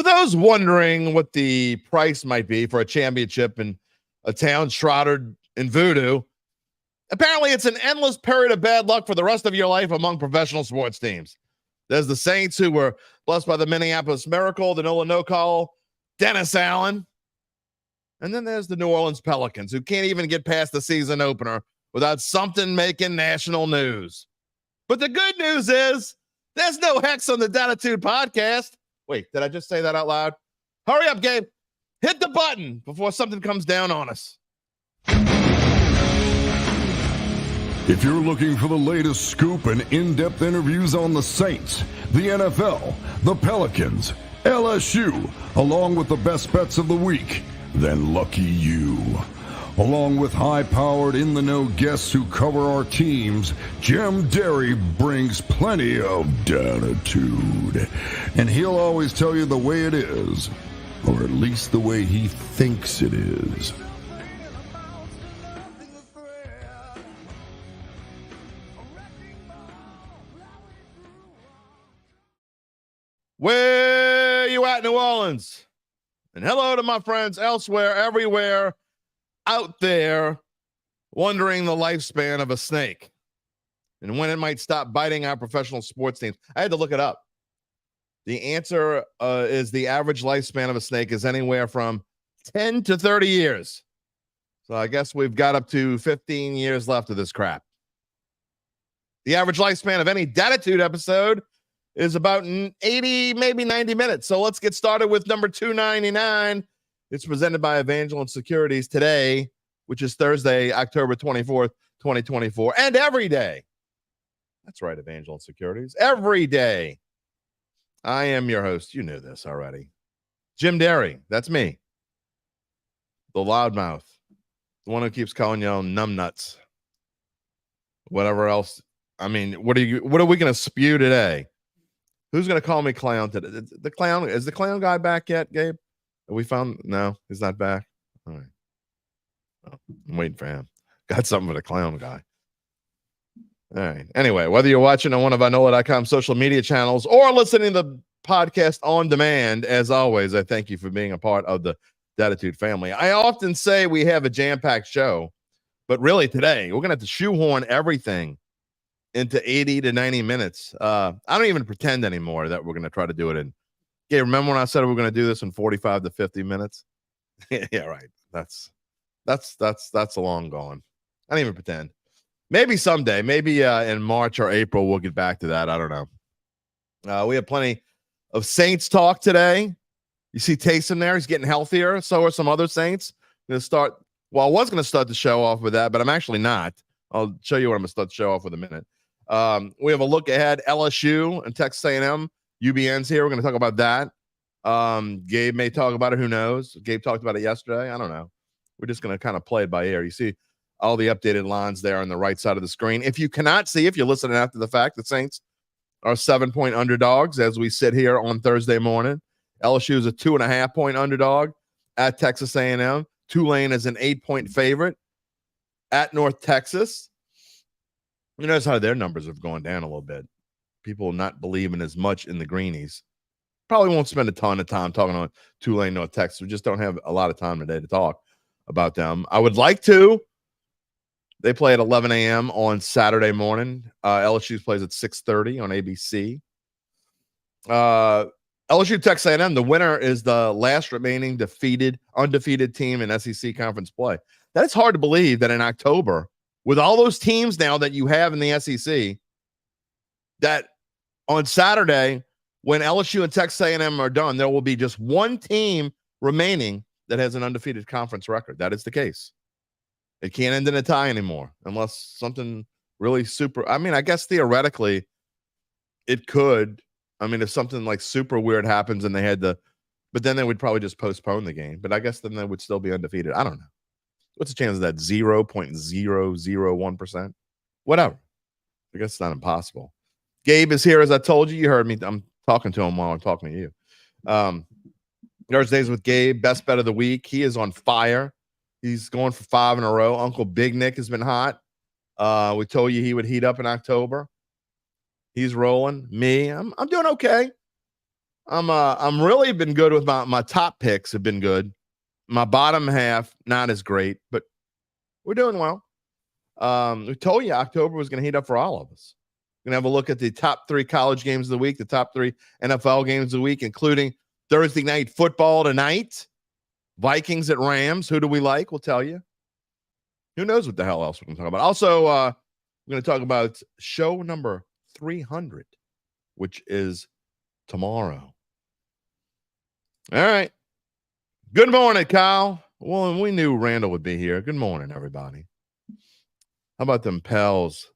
those wondering what the price might be for a championship in a town shrouded in voodoo, apparently it's an endless period of bad luck for the rest of your life among professional sports teams. There's the Saints, who were blessed by the Minneapolis Miracle, the Nolan No-Call, Dennis Allen. And then there's the New Orleans Pelicans, who can't even get past the season opener without something making national news. But the good news is there's no hex on the Dattitude podcast. Wait, did I just say that out loud? Hurry up, Gabe. Hit the button before something comes down on us. If you're looking for the latest scoop and in-depth interviews on the Saints, the NFL, the Pelicans, LSU, along with the best bets of the week, then lucky you. Along with high-powered, in-the-know guests who cover our teams, Jim Derry brings plenty of Dattitude. And he'll always tell you the way it is, or at least the way he thinks it is. Where you at, New Orleans? And hello to my friends elsewhere, everywhere, out there, wondering the lifespan of a snake and when it might stop biting our professional sports teams. I had to look it up. The answer is the average lifespan of a snake is anywhere from 10 to 30 years. So I guess we've got up to 15 years left of this crap. The average lifespan of any Dattitude episode is about 80, maybe 90 minutes. So let's get started with number 299. It's presented by Evangeline Securities today, which is Thursday, October 24th, 2024, and every day. That's right, Evangeline Securities. Every day. I am your host. You knew this already. Jim Derry. That's me. The loudmouth. The one who keeps calling you numbnuts. Whatever else. I mean, what are we going to spew today? Who's going to call me clown today? The clown. Is the clown guy back yet, Gabe? Have we found? No, he's not back. All right. Well, I'm waiting for him. Got something for the clown guy. All right. Anyway, whether you're watching on one of our NOLA.com social media channels or listening to the podcast on demand, as always, I thank you for being a part of the Dattitude family. I often say we have a jam-packed show, but really today, we're going to have to shoehorn everything into 80 to 90 minutes. I don't even pretend anymore that we're going to try to do it in. Yeah, remember when I said we were going to do this in 45 to 50 minutes? Yeah, right. That's a long gone. I don't even pretend. Maybe someday, maybe in March or April, we'll get back to that. I don't know. We have plenty of Saints talk today. You see Taysom there. He's getting healthier. So are some other Saints. I'm going to start. Well, I was going to start the show off with that, but I'm actually not. I'll show you what I'm going to start the show off with in a minute. We have a look ahead. LSU and Texas A&M. UBN's here. We're going to talk about that. Gabe may talk about it. Who knows? Gabe talked about it yesterday. I don't know. We're just going to kind of play it by ear. You see all the updated lines there on the right side of the screen. If you cannot see, if you're listening after the fact, the Saints are 7-point underdogs as we sit here on Thursday morning. LSU is a 2.5-point underdog at Texas A&M. Tulane is an 8-point favorite at North Texas. You notice how their numbers have gone down a little bit. People not believing as much in the greenies. Probably won't spend a ton of time talking on Tulane, North Texas. We just don't have a lot of time today to talk about them. I would like to. They play at 11 a.m. on Saturday morning. LSU plays at 6:30 on ABC. LSU Texas A&M, the winner is the last remaining undefeated team in SEC conference play. That's hard to believe that in October, with all those teams now that you have in the SEC, that on Saturday, when LSU and Texas A&M are done, there will be just one team remaining that has an undefeated conference record. That is the case. It can't end in a tie anymore unless something really super. I mean, I guess theoretically it could. I mean, if something like super weird happens and they had to, but then they would probably just postpone the game. But I guess then they would still be undefeated. I don't know. What's the chance of that? 0.001%? Whatever. I guess it's not impossible. Gabe is here, as I told you. You heard me. I'm talking to him while I'm talking to you. Thursdays with Gabe, best bet of the week. He is on fire. He's going for 5 in a row. Uncle Big Nick has been hot. We told you he would heat up in October. He's rolling. Me, I'm doing okay. I'm really been good with my top picks have been good. My bottom half, not as great, but we're doing well. We told you October was going to heat up for all of us. We're going to have a look at the top 3 college games of the week, the top 3 NFL games of the week, including Thursday night football tonight. Vikings at Rams. Who do we like? We'll tell you. Who knows what the hell else we're going to talk about. Also, we're going to talk about show number 300, which is tomorrow. All right. Good morning, Kyle. Well, we knew Randall would be here. Good morning, everybody. How about them Pels?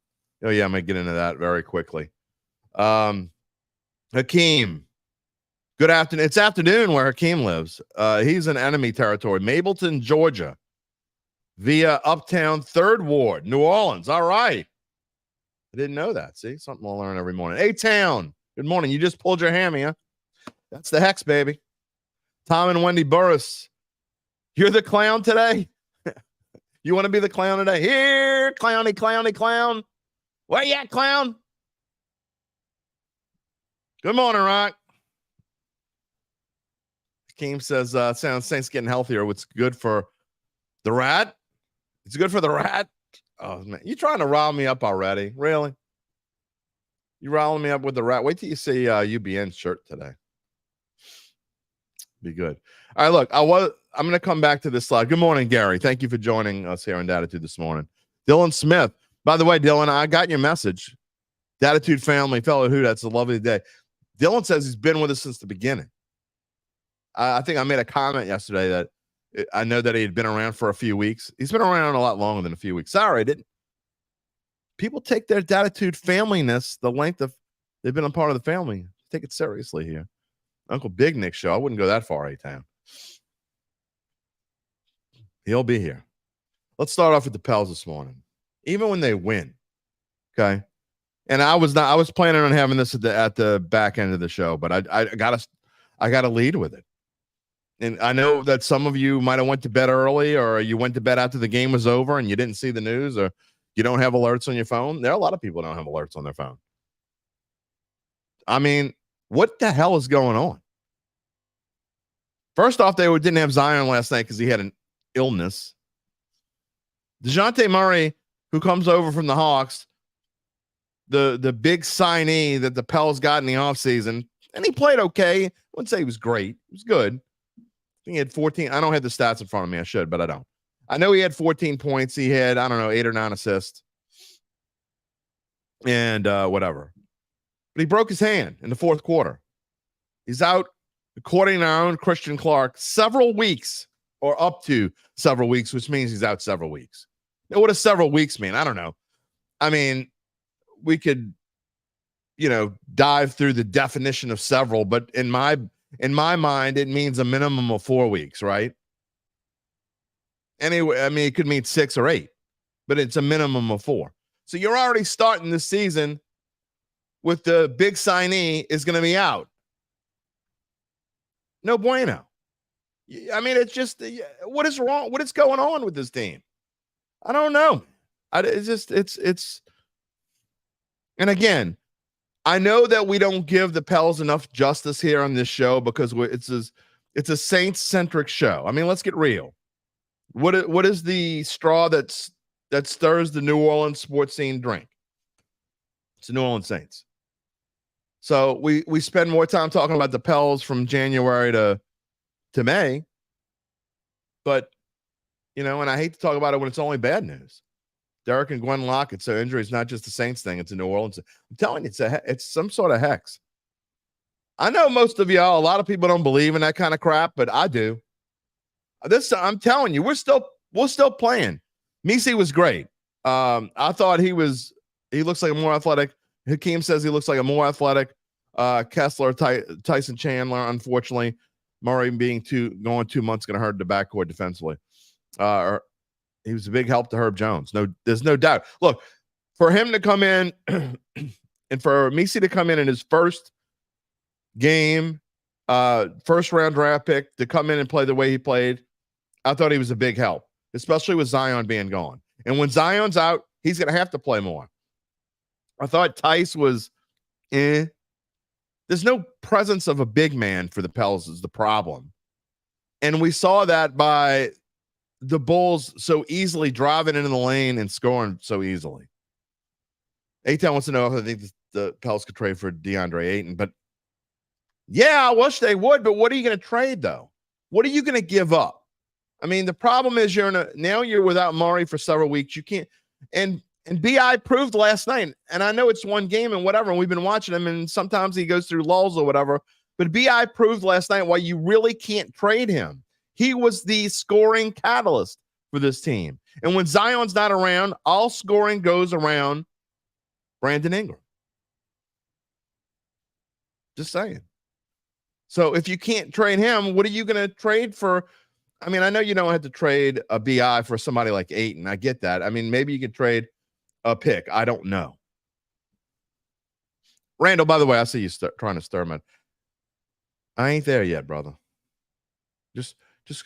Oh, yeah, I'm going to get into that very quickly. Hakeem. Good afternoon. It's afternoon where Hakeem lives. He's in enemy territory. Mableton, Georgia. Via Uptown 3rd Ward, New Orleans. All right. I didn't know that. See, something I'll learn every morning. A-Town. Good morning. You just pulled your hammy, huh? That's the hex, baby. Tom and Wendy Burris. You're the clown today? You want to be the clown today? Here, clowny, clowny, clown. Where you at, clown? Good morning, Rock. Hakeem says, sounds Saints getting healthier. What's good for the rat? It's good for the rat. Oh, man. You trying to rile me up already? Really? You riling me up with the rat? Wait till you see UBN's shirt today. Be good. All right, look, I'm going to come back to this slide. Good morning, Gary. Thank you for joining us here on Dattitude this morning. Dylan Smith. By the way, Dylan, I got your message. Dattitude family, fellow who, that's a lovely day. Dylan says he's been with us since the beginning. I think I made a comment yesterday that I know that he had been around for a few weeks. He's been around a lot longer than a few weeks. Sorry, I didn't. People take their Dattitude familyness, the length of they've been a part of the family. Take it seriously here. Uncle Big Nick show. I wouldn't go that far, A-Town. He'll be here. Let's start off with the Pels this morning. Even when they win, okay. And I was planning on having this at the back end of the show, but I gotta lead with it. And I know that some of you might have went to bed early, or you went to bed after the game was over and you didn't see the news, or you don't have alerts on your phone. There are a lot of people who don't have alerts on their phone. I mean, what the hell is going on? First off, they didn't have Zion last night because he had an illness. DeJounte Murray, who comes over from the Hawks, the big signee that the Pels got in the offseason, and he played okay. I wouldn't say he was great. He was good. I think he had 14. I don't have the stats in front of me. I should, but I don't. I know he had 14 points. He had, 8 or 9 assists. And whatever. But he broke his hand in the 4th quarter. He's out, according to our own Christian Clark, several weeks, or up to several weeks, which means he's out several weeks. Now, what does several weeks mean? I don't know. I mean, we could, dive through the definition of several, but in my mind, it means a minimum of 4 weeks, right? Anyway, I mean, it could mean 6 or 8, but it's a minimum of 4. So you're already starting this season with the big signee is going to be out. No bueno. I mean, it's just, what is wrong? What is going on with this team? I don't know. It's, and again, I know that we don't give the Pels enough justice here on this show because it's a Saints-centric show. I mean, let's get real. What is the straw that stirs the New Orleans sports scene drink? It's the New Orleans Saints. So we spend more time talking about the Pels from January to May. But, and I hate to talk about it when it's only bad news. Derek and Gwen Lockett, so injury is not just a Saints thing. It's a New Orleans. I'm telling you, it's some sort of hex. I know most of y'all, a lot of people don't believe in that kind of crap, but I do. I'm telling you, we're still playing. Misi was great. I thought he looks like a more athletic. Hakeem says he looks like a more athletic Kessler, Tyson Chandler. Unfortunately, Murray going 2 months going to hurt the backcourt defensively. He was a big help to Herb Jones. No, there's no doubt. Look, for him to come in and for Misi to come in his first game, first round draft pick, to come in and play the way he played, I thought he was a big help, especially with Zion being gone. And when Zion's out, he's going to have to play more. I thought Tice was, then There's no presence of a big man for the Pels is the problem. And we saw that by the Bulls so easily driving into the lane and scoring so easily. A-Town wants to know if I think the Pels could trade for DeAndre Ayton. But yeah, I wish they would. But what are you going to trade, though? What are you going to give up? I mean, the problem is now you're without Murray for several weeks. You can't. And B.I. proved last night, and I know it's one game and whatever, and we've been watching him, and sometimes he goes through lulls or whatever. But B.I. proved last night why you really can't trade him. He was the scoring catalyst for this team. And when Zion's not around, all scoring goes around Brandon Ingram. Just saying. So if you can't trade him, what are you going to trade for? I mean, I know you don't have to trade a BI for somebody like Ayton. I get that. I mean, maybe you could trade a pick. I don't know. Randall, by the way, I see you trying to stir me. I ain't there yet, brother. Just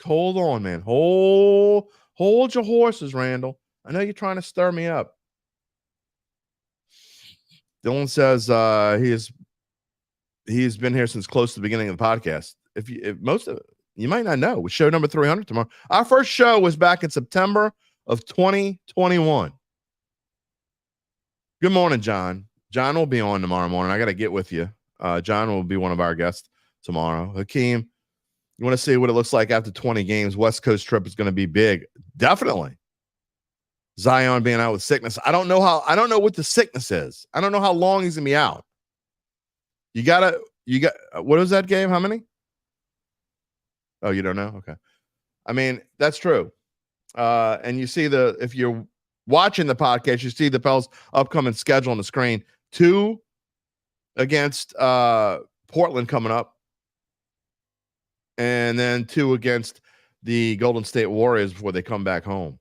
hold on, man. Hold your horses, Randall. I know you're trying to stir me up. Dylan says he's been here since close to the beginning of the podcast. If most of it, you might not know, show number 300 tomorrow. Our first show was back in September of 2021. Good morning, John. John will be on tomorrow morning. I got to get with you. John will be one of our guests tomorrow. Hakeem, you want to see what it looks like after 20 games? West Coast trip is going to be big. Definitely. Zion being out with sickness. I don't know what the sickness is. I don't know how long he's going to be out. You got, what was that, Gabe? How many? Oh, you don't know? Okay. I mean, that's true. And you see if you're watching the podcast, you see the Pels upcoming schedule on the screen. 2 against Portland coming up. And then 2 against the Golden State Warriors before they come back home.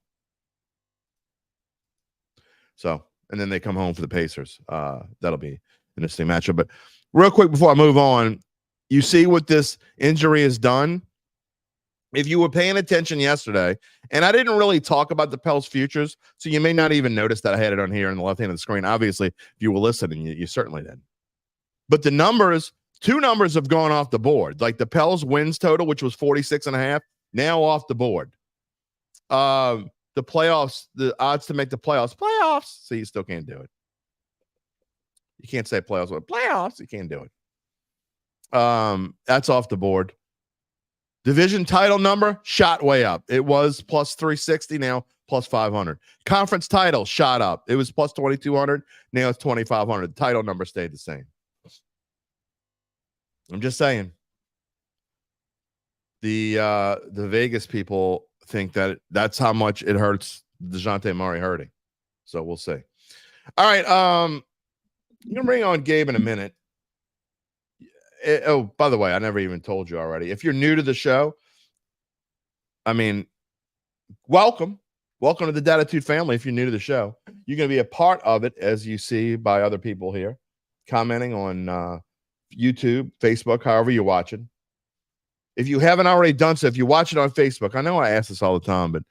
So, and then they come home for the Pacers. That'll be an interesting matchup. But real quick before I move on, you see what this injury has done? If you were paying attention yesterday, and I didn't really talk about the Pels futures, so you may not even notice that I had it on here on the left hand of the screen. Obviously, if you were listening, you certainly did. But the numbers, 2 numbers have gone off the board. Like the Pels wins total, which was 46.5, now off the board. The playoffs, the odds to make the playoffs. So you still can't do it. You can't say playoffs, but playoffs, you can't do it. That's off the board. Division title number shot way up. It was plus 360, now plus 500. Conference title shot up. It was plus 2,200, now it's 2,500. The title number stayed the same. I'm just saying. The Vegas people think that that's how much it hurts DeJounte Murray hurting. So we'll see. All right. I'm going to bring on Gabe in a minute. Oh, by the way, I never even told you already. If you're new to the show, I mean, welcome. Welcome to the Dattitude family. If you're new to the show, you're going to be a part of it, as you see by other people here commenting on YouTube, Facebook, however you're watching. If you haven't already done so, if you watch it on Facebook, I know I ask this all the time, but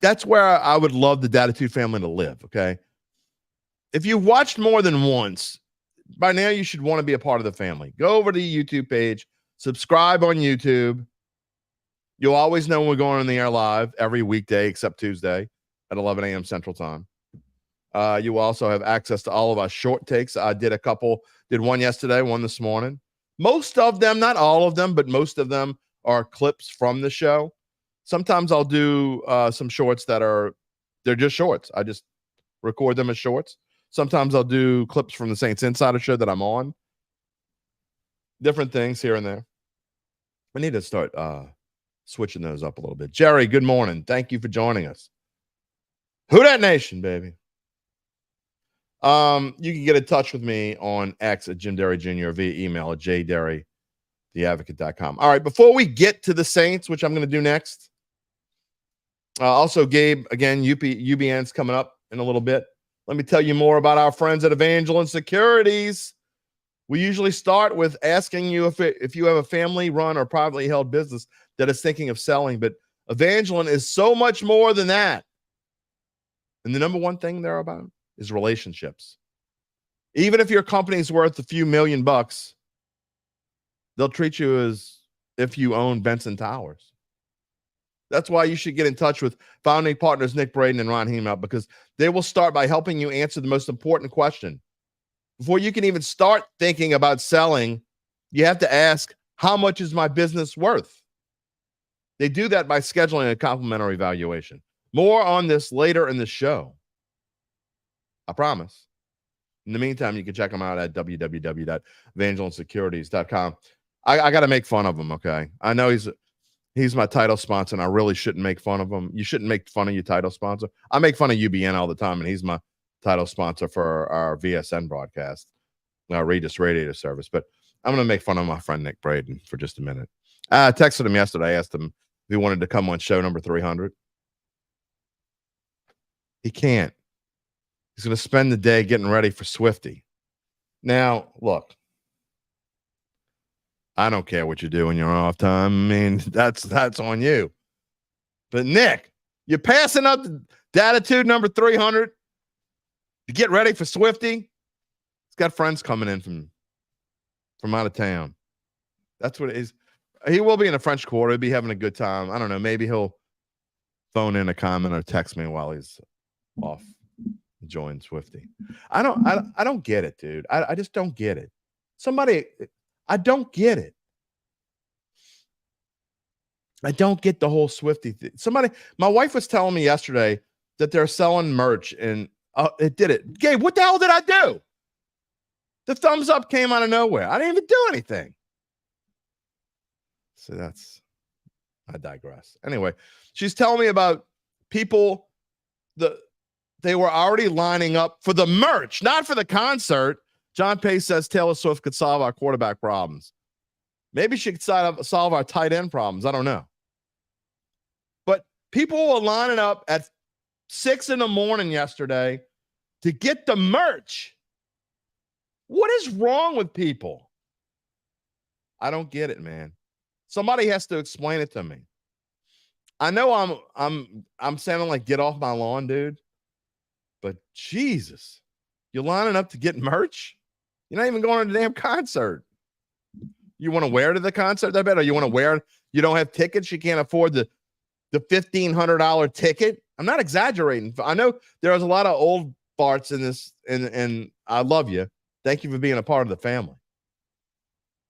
that's where I would love the Dattitude family to live, okay? If you've watched more than once, by now you should want to be a part of the family. Go over to the YouTube page, subscribe on YouTube. You'll always know when we're going on the air live every weekday except Tuesday at 11 a.m. Central Time. You will also have access to all of our short takes. I did one yesterday, one this morning. Most of them, not all of them, but most of them are clips from the show. Sometimes I'll do some shorts they're just shorts. I just record them as shorts. Sometimes I'll do clips from the Saints Insider show that I'm on. Different things here and there. I need to start switching those up a little bit. Jerry, good morning. Thank you for joining us. Who Dat Nation, baby. You can get in touch with me on X at Jim Derry Jr. via email at jderry@theadvocate.com. All right, before we get to the Saints, which I'm going to do next, also Gabe, again, UBN's coming up in a little bit. Let me tell you more about our friends at Evangeline Securities. We usually start with asking you if you have a family-run or privately held business that is thinking of selling, but Evangeline is so much more than that. And the number one thing they're about is relationships. Even if your company's worth a few $1 million, they'll treat you as if you own Benson Towers. That's why you should get in touch with founding partners Nick Braden and Ron Hema, because they will start by helping you answer the most important question. Before you can even start thinking about selling, you have to ask, how much is my business worth? They do that by scheduling a complimentary evaluation. More on this later in the show. I promise. In the meantime, you can check them out at www.evangelinesecurities.com. I got to make fun of him, okay? I know he's my title sponsor, and I really shouldn't make fun of him. You shouldn't make fun of your title sponsor. I make fun of UBN all the time, and he's my title sponsor for our VSN broadcast, our Regis Radiator service. But I'm going to make fun of my friend Nick Braden for just a minute. I texted him yesterday. I asked him if he wanted to come on show number 300. He can't. He's going to spend the day getting ready for Swifty. Now, look, I don't care what you do in your off time. I mean, that's on you. But Nick, you're passing up the Dattitude number 300 to get ready for Swifty. He's got friends coming in from out of town. That's what it is. He will be in the French Quarter. He'll be having a good time. I don't know. Maybe he'll phone in a comment or text me while he's off enjoying Swifty. I don't get it, dude. I just don't get it. I don't get it. I don't get the whole Swifty thing. My wife was telling me yesterday that they're selling merch, and it did it. Gabe, what the hell did I do? The thumbs up came out of nowhere. I didn't even do anything. So I digress. Anyway, she's telling me about people they were already lining up for the merch, not for the concert. John Pace says Taylor Swift could solve our quarterback problems. Maybe she could solve our tight end problems. I don't know. But people were lining up at 6 a.m. yesterday to get the merch. What is wrong with people? I don't get it, man. Somebody has to explain it to me. I know I'm sounding like get off my lawn, dude. But Jesus, you're lining up to get merch? You're not even going to the damn concert. You want to wear to the concert, I bet? Or you want to wear, you don't have tickets, you can't afford the $1,500 ticket? I'm not exaggerating. I know there's a lot of old farts in this, and I love you. Thank you for being a part of the family.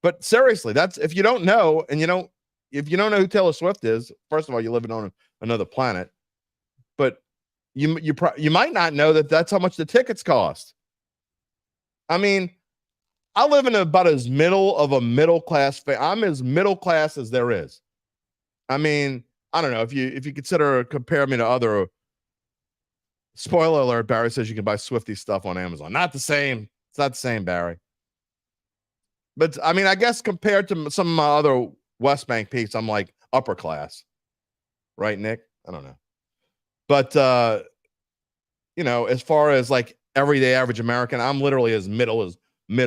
But seriously, that's, if you don't know, and if you don't know who Taylor Swift is, first of all, you're living on another planet. But you might not know that that's how much the tickets cost. I mean, I live in about as middle of a middle class. I'm as middle class as there is. I mean, I don't know if you compare me to other. Spoiler alert: Barry says you can buy Swifty stuff on Amazon. Not the same. It's not the same, Barry. But I mean, I guess compared to some of my other West Bank peeps, I'm like upper class, right, Nick? I don't know. But, as far as like everyday average American, I'm literally as middle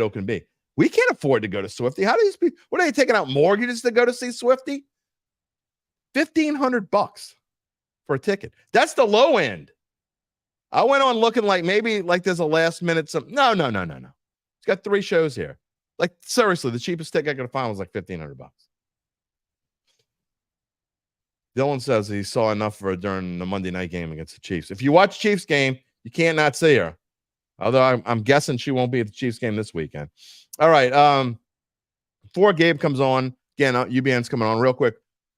can be. We can't afford to go to Swifty. How do these people, what are they taking out mortgages to go to see Swifty? $1,500 for a ticket. That's the low end. I went on looking like maybe like there's a last minute. No. It's got 3 shows here. Like seriously, the cheapest ticket I could find was like $1,500. Dylan says he saw enough for her during the Monday night game against the Chiefs. If you watch Chiefs game, you can't not see her. Although I'm guessing she won't be at the Chiefs game this weekend. All right. Before Gabe comes on, again, UBN's coming on real quick.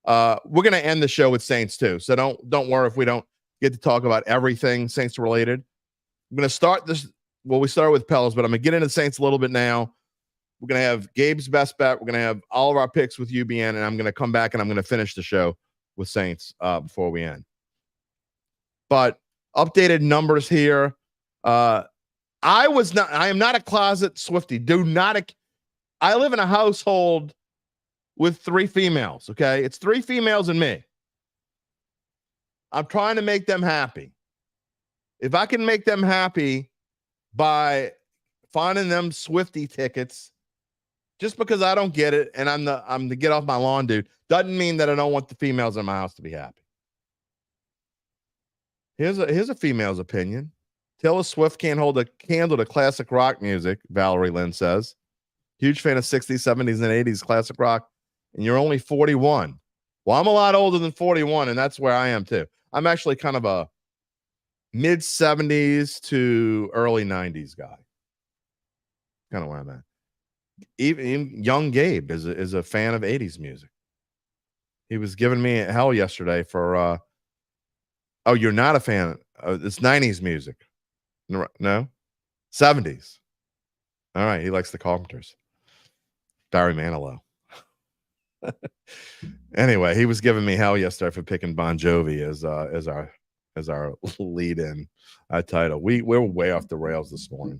We're going to end the show with Saints too. So don't worry if we don't get to talk about everything Saints related. I'm going to start this. Well, we started with Pels, but I'm going to get into Saints a little bit now. We're going to have Gabe's best bet. We're going to have all of our picks with UBN, and I'm going to come back and I'm going to finish the show with Saints before we end. But updated numbers here. I am not a closet Swiftie. I live in a household with 3 females. Okay. It's 3 females and me. I'm trying to make them happy. If I can make them happy by finding them Swiftie tickets, just because I don't get it and I'm the get off my lawn dude, doesn't mean that I don't want the females in my house to be happy. Here's a female's opinion. Taylor Swift can't hold a candle to classic rock music, Valerie Lynn says. Huge fan of 60s, 70s, and 80s classic rock, and you're only 41. Well, I'm a lot older than 41, and that's where I am too. I'm actually kind of a mid 70s to early 90s guy. Kind of where I'm at. Even young Gabe is a fan of 80s music. He was giving me hell yesterday for oh, you're not a fan. It's 90s music. No? 70s. All right, he likes the Carpenters. Barry Manilow. Anyway, he was giving me hell yesterday for picking Bon Jovi as our lead in title. We're way off the rails this morning.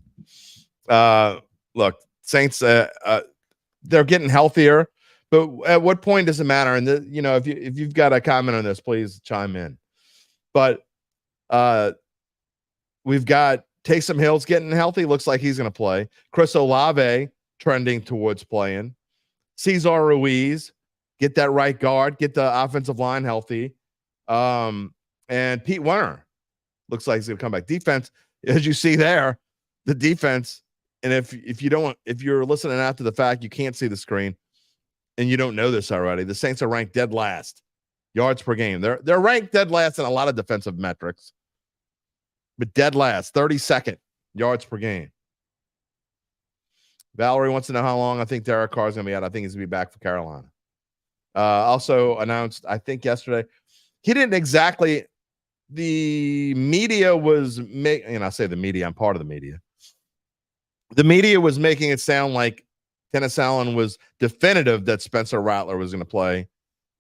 Look, Saints, they're getting healthier, but at what point does it matter? And if you've got a comment on this, please chime in. But we've got Taysom Hill's getting healthy. Looks like he's going to play. Chris Olave trending towards playing. Cesar Ruiz, get that right guard, get the offensive line healthy. And Pete Werner looks like he's going to come back. Defense, as you see there, the defense. And if you're listening after the fact, you can't see the screen, and you don't know this already. The Saints are ranked dead last, yards per game. They're ranked dead last in a lot of defensive metrics, but dead last, 32nd yards per game. Valerie wants to know how long I think Derek Carr is going to be out. I think he's going to be back for Carolina. Also announced, I think yesterday, he didn't exactly. The media was making, and I say the media, I'm part of the media. The media was making it sound like Dennis Allen was definitive that Spencer Rattler was going to play.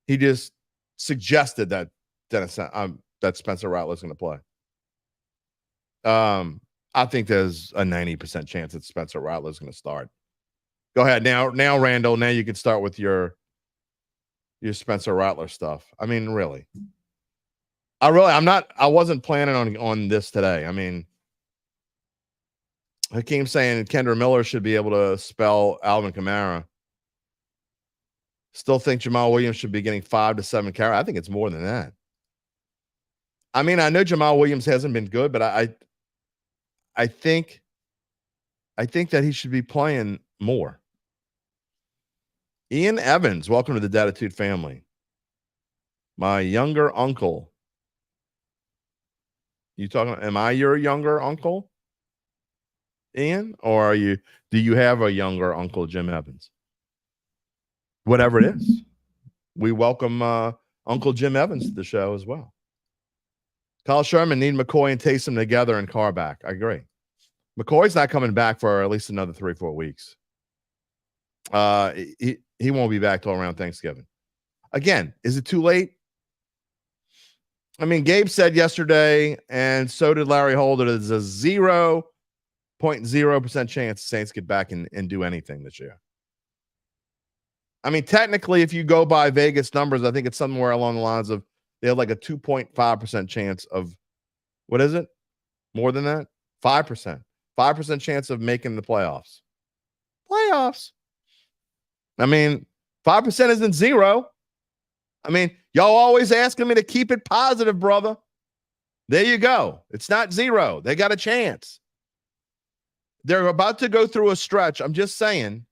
He just suggested that that Spencer Rattler is going to play. I think there's a 90% chance that Spencer Rattler is going to start. Go ahead now, Randall. Now you can start with your Spencer Rattler stuff. I mean, really, I wasn't planning on this today. I mean, Hakeem saying Kendra Miller should be able to spell Alvin Kamara. Still think Jamal Williams should be getting 5 to 7 carries. I think it's more than that. I mean, I know Jamal Williams hasn't been good, but I think that he should be playing more. Ian Evans, welcome to the Dattitude family. My younger uncle. Am I your younger uncle, Ian? Or do you have a younger uncle, Jim Evans? Whatever it is. We welcome Uncle Jim Evans to the show as well. Kyle Sherman need McCoy and Taysom together and Carr back. I agree. McCoy's not coming back for at least another 3-4 weeks. He won't be back till around Thanksgiving. Again, is it too late? I mean, Gabe said yesterday, and so did Larry Holder, there's a 0.0% chance the Saints get back and do anything this year. I mean, technically, if you go by Vegas numbers, I think it's somewhere along the lines of they have like a 2.5% chance of, what is it? More than that? 5%. 5% chance of making the playoffs. Playoffs. I mean, 5% isn't zero. I mean, y'all always asking me to keep it positive, brother. There you go. It's not zero. They got a chance. They're about to go through a stretch. I'm just saying,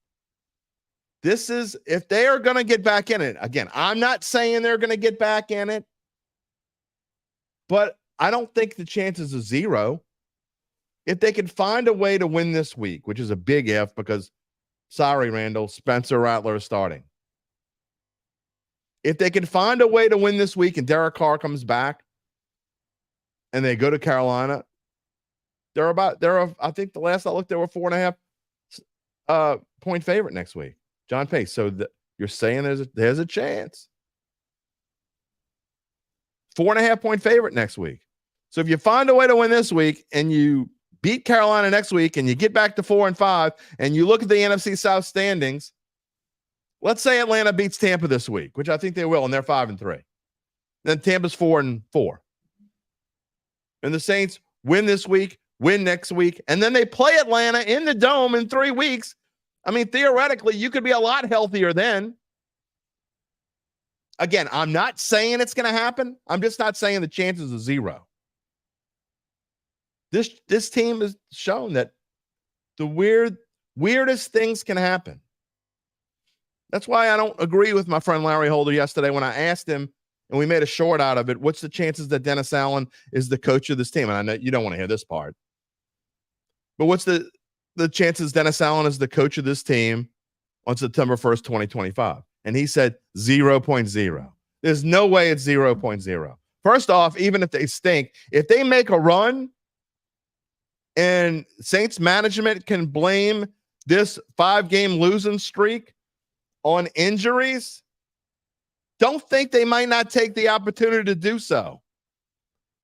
this is, if they are going to get back in it, again, I'm not saying they're going to get back in it, but I don't think the chances are zero. If they can find a way to win this week, which is a big if, because, sorry, Randall, Spencer Rattler is starting. If they can find a way to win this week and Derek Carr comes back and they go to Carolina, I think the last I looked, they were 4.5 point favorite next week. John Pace. So you're saying there's a chance. 4.5 point favorite next week. So if you find a way to win this week and you beat Carolina next week and you get back to 4-5 and you look at the NFC South standings, let's say Atlanta beats Tampa this week, which I think they will, and they're 5-3. Then Tampa's 4-4. And the Saints win this week, win next week, and then they play Atlanta in the Dome in 3 weeks. I mean, theoretically, you could be a lot healthier then. Again, I'm not saying it's going to happen. I'm just not saying the chances are zero. This team has shown that the weirdest things can happen. That's why I don't agree with my friend Larry Holder yesterday when I asked him, and we made a short out of it, what's the chances that Dennis Allen is the coach of this team? And I know you don't want to hear this part. But what's the chances Dennis Allen is the coach of this team on September 1st, 2025? And he said 0.0. There's no way it's 0.0. First off, even if they stink, if they make a run and Saints management can blame this 5-game losing streak on injuries, don't think they might not take the opportunity to do so.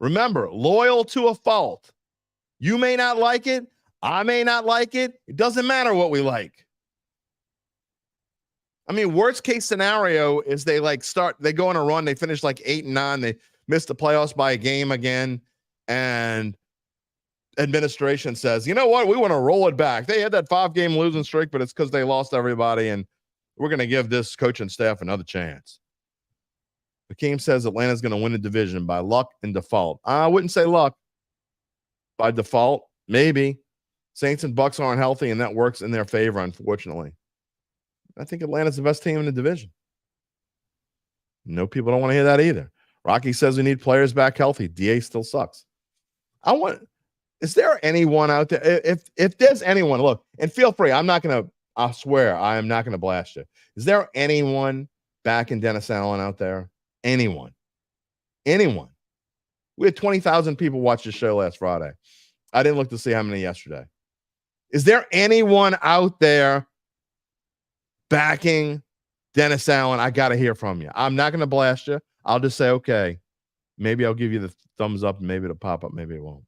Remember, loyal to a fault. You may not like it. I may not like it. It doesn't matter what we like. I mean, worst case scenario is they go on a run, they finish like 8-9, they miss the playoffs by a game again, and administration says, you know what, we want to roll it back. They had that 5-game losing streak, but it's because they lost everybody, and we're going to give this coaching staff another chance. Hakeem says Atlanta's going to win the division by luck and default. I wouldn't say luck. By default, maybe. Saints and Bucks aren't healthy, and that works in their favor, unfortunately. I think Atlanta's the best team in the division. No, people don't want to hear that either. Rocky says we need players back healthy. DA still sucks. Is there anyone out there? If there's anyone, look, and feel free. I swear, I am not going to blast you. Is there anyone back in Dennis Allen out there? Anyone? We had 20,000 people watch the show last Friday. I didn't look to see how many yesterday. Is there anyone out there backing Dennis Allen? I got to hear from you. I'm not going to blast you. I'll just say, okay, maybe I'll give you the thumbs up, maybe it'll pop up, maybe it won't.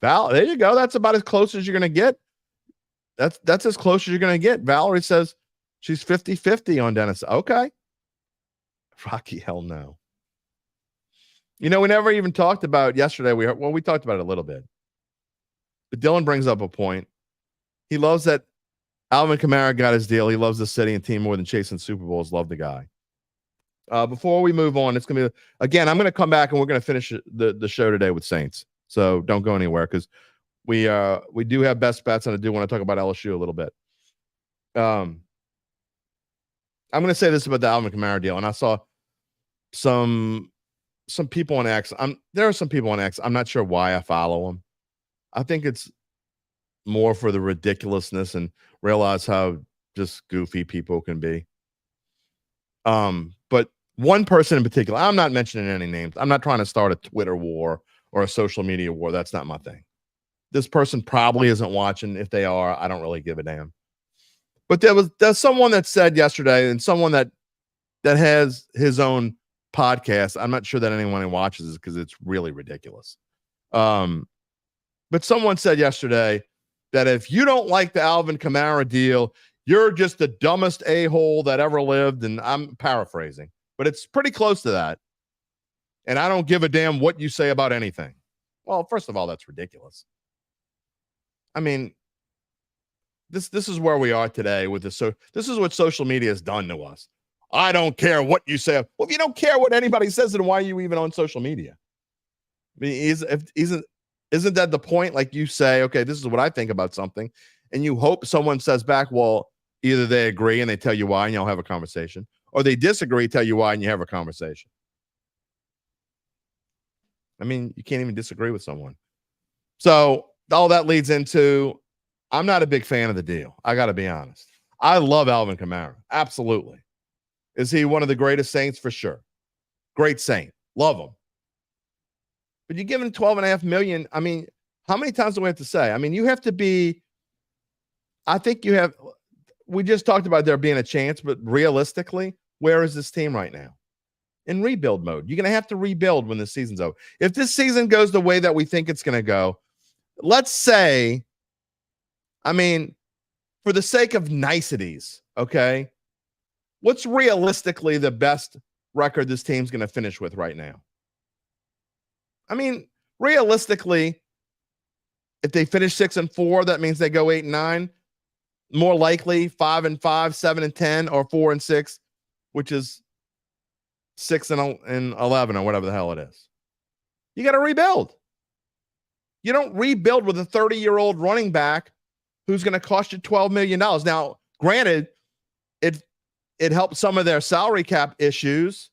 Val, there you go. That's about as close as you're going to get. That's as close as you're going to get. Valerie says she's 50-50 on Dennis. Okay. Rocky, hell no. You know, we never even talked about yesterday. We talked about it a little bit. But Dylan brings up a point. He loves that Alvin Kamara got his deal. He loves the city and team more than chasing Super Bowls. Love the guy. Before we move on, it's going to be, again, I'm going to come back and we're going to finish the show today with Saints. So don't go anywhere because we do have best bets, and I do want to talk about LSU a little bit. I'm going to say this about the Alvin Kamara deal, and I saw some people on X. There are some people on X. I'm not sure why I follow them. I think it's more for the ridiculousness and realize how just goofy people can be. But one person in particular, I'm not mentioning any names. I'm not trying to start a Twitter war or a social media war. That's not my thing. This person probably isn't watching. If they are, I don't really give a damn. But there's someone that said yesterday, and someone that has his own podcast. I'm not sure that anyone watches it because it's really ridiculous. But someone said yesterday that if you don't like the Alvin Kamara deal, you're just the dumbest a-hole that ever lived. And I'm paraphrasing, but it's pretty close to that. And I don't give a damn what you say about anything. Well, first of all, that's ridiculous. I mean, this is where we are today with this. So this is what social media has done to us. I don't care what you say. Well, if you don't care what anybody says, then why are you even on social media? I mean, isn't that the point? Like, you say, okay, this is what I think about something, and you hope someone says back, well, either they agree and they tell you why and you'll have a conversation, or they disagree, tell you why, and you have a conversation. I mean, you can't even disagree with someone. So all that leads into, I'm not a big fan of the deal. I got to be honest. I love Alvin Kamara. Absolutely. Is he one of the greatest Saints? For sure. Great Saint. Love him. But you give him $12.5 million. I mean, how many times do we have to say? I mean, you have to be, I think you have, we just talked about there being a chance, but realistically, where is this team right now? In rebuild mode. You're going to have to rebuild when the season's over. If this season goes the way that we think it's going to go, let's say, I mean, for the sake of niceties, okay, what's realistically the best record this team's going to finish with right now? I mean, realistically, if they finish 6-4, that means they go 8-9. More likely 5-5, 7-10, or 4-6, which is 6-11 or whatever the hell it is. You got to rebuild. You don't rebuild with a 30-year-old running back who's going to cost you $12 million. Now, granted, it helped some of their salary cap issues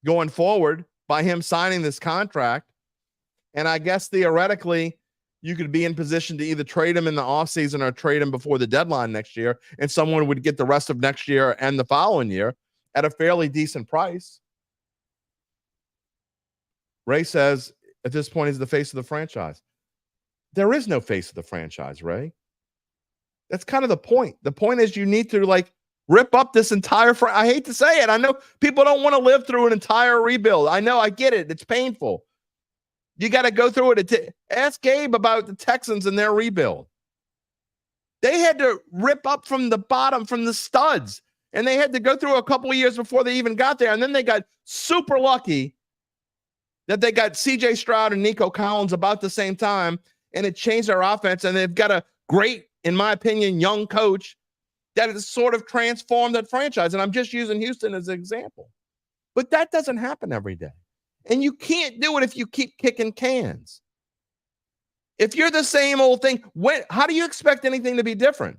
going forward by him signing this contract. And I guess theoretically, you could be in position to either trade him in the offseason or trade him before the deadline next year, and someone would get the rest of next year and the following year at a fairly decent price. Ray says, at this point, he's the face of the franchise. There is no face of the franchise, Ray. That's kind of the point. The point is you need to rip up this entire I hate to say it. I know people don't want to live through an entire rebuild. I know, I get it. It's painful. You got to go through it. Ask Gabe about the Texans and their rebuild. They had to rip up from the bottom, from the studs, and they had to go through a couple of years before they even got there. And then they got super lucky that they got C.J. Stroud and Nico Collins about the same time, and it changed their offense. And they've got a great, in my opinion, young coach that has sort of transformed that franchise. And I'm just using Houston as an example. But that doesn't happen every day. And you can't do it if you keep kicking cans. If you're the same old thing, how do you expect anything to be different?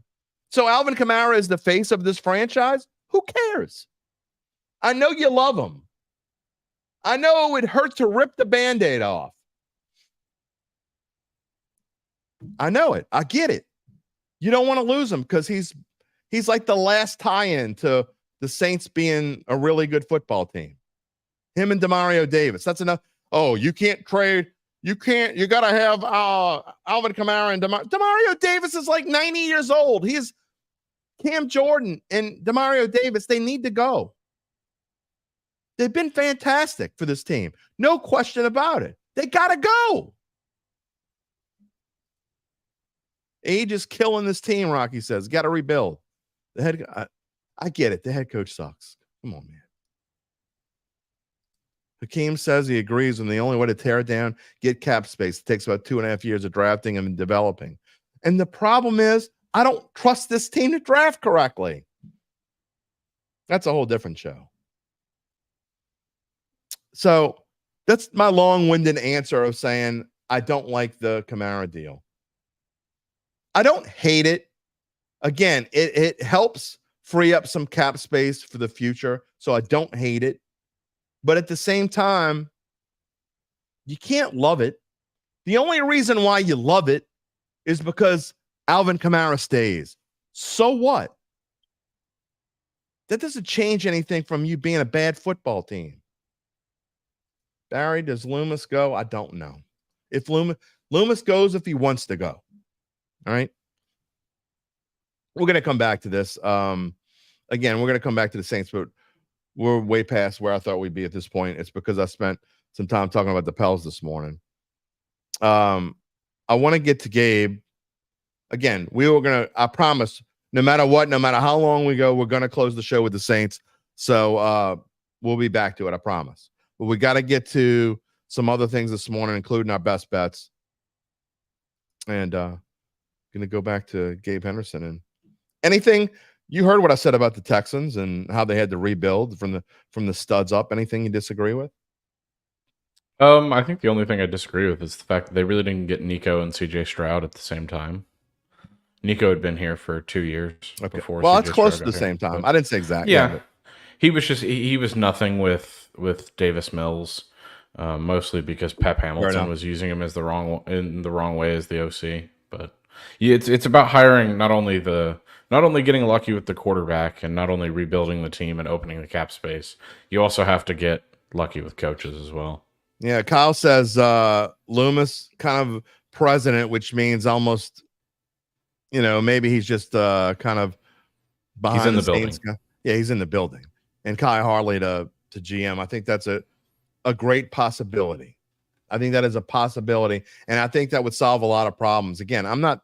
So Alvin Kamara is the face of this franchise? Who cares? I know you love him. I know it would hurt to rip the Band-Aid off. I know it. I get it. You don't want to lose him because he's like the last tie-in to the Saints being a really good football team. Him and Demario Davis. That's enough. Oh, you can't trade. You got to have Alvin Kamara and Demario Davis is like 90 years old. He's Cam Jordan and Demario Davis. They need to go. They've been fantastic for this team. No question about it. They got to go. Age is killing this team, Rocky says. Got to rebuild. I get it. The head coach sucks. Come on, man. Hakeem says he agrees, and the only way to tear it down, get cap space. It takes about 2.5 years of drafting and developing. And the problem is, I don't trust this team to draft correctly. That's a whole different show. So that's my long-winded answer of saying I don't like the Kamara deal. I don't hate it. Again, it helps free up some cap space for the future, so I don't hate it. But at the same time, you can't love it. The only reason why you love it is because Alvin Kamara stays. So what? That doesn't change anything from you being a bad football team. Barry, does Loomis go? I don't know. If Loomis goes if he wants to go. All right. We're going to come back to this. Again, we're going to come back to the Saints, but we're way past where I thought we'd be at this point. It's because I spent some time talking about the Pels this morning. I want to get to Gabe. Again, I promise, no matter what, no matter how long we go, we're going to close the show with the Saints. So we'll be back to it, I promise. But we got to get to some other things this morning, including our best bets. And going to go back to Gabe Henderson. And anything, you heard what I said about the Texans and how they had to rebuild from the studs up. Anything you disagree with? I think the only thing I disagree with is the fact that they really didn't get Nico and CJ Stroud at the same time. Nico had been here for 2 years before. Well, CJ that's close Stroud to the got same here. time. But I didn't say exactly. yeah, he was nothing with Davis Mills, mostly because Pep Hamilton was using him as the wrong way as the OC. But yeah, it's about hiring not only getting lucky with the quarterback and not only rebuilding the team and opening the cap space. You also have to get lucky with coaches as well. Yeah, Kyle says Loomis kind of president, which means almost, maybe he's just kind of behind He's in the scenes. building. Yeah, he's in the building. And Kai Harley to GM. I think that's a great possibility. I think that is a possibility, and I think that would solve a lot of problems. Again, I'm not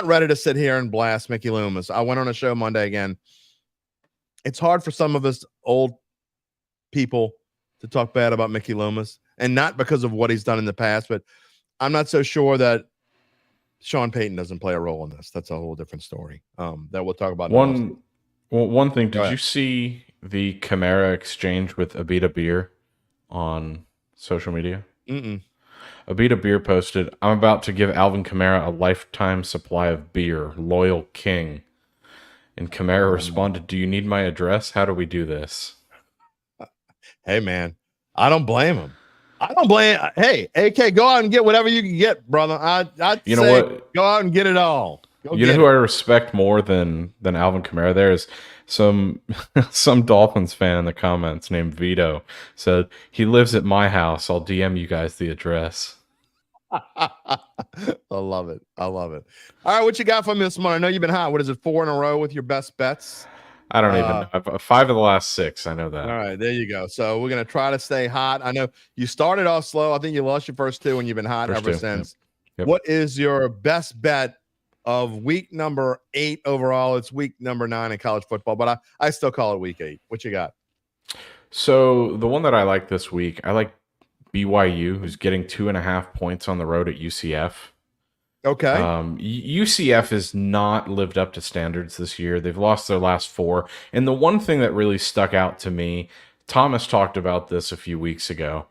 ready to sit here and blast Mickey Loomis. I went on a show Monday again. It's hard for some of us old people to talk bad about Mickey Loomis, and not because of what he's done in the past, but I'm not so sure that Sean Payton doesn't play a role in this. That's a whole different story that we'll talk about. One thing, did you see the Kamara exchange with Abita Beer on social media? Mm-mm. Abita Beer posted, I'm about to give Alvin Kamara a lifetime supply of beer. Loyal king. And Kamara responded, do you need my address? How do we do this? Hey, man, I don't blame him. Hey, AK, go out and get whatever you can get, brother. I'd you know say what? Go out and get it all. You know who I respect more than Alvin Kamara? There is some Dolphins fan in the comments named Vito said, he lives at my house. I'll DM you guys the address. I love it. All right, what you got for me this morning? I know you've been hot. What is it, 4 in a row with your best bets? I don't even know. 5 of the last 6. I know that. All right, there you go. So we're going to try to stay hot. I know you started off slow. I think you lost your first 2 and you've been hot ever since. Yep. What is your best bet of week number 8 overall? It's week number 9 in college football, but I still call it week 8. What you got? So the one that I like this week, I like BYU, who's getting 2.5 points on the road at UCF. Okay. UCF has not lived up to standards this year. They've lost their last 4. And the one thing that really stuck out to me, Thomas talked about this a few weeks ago.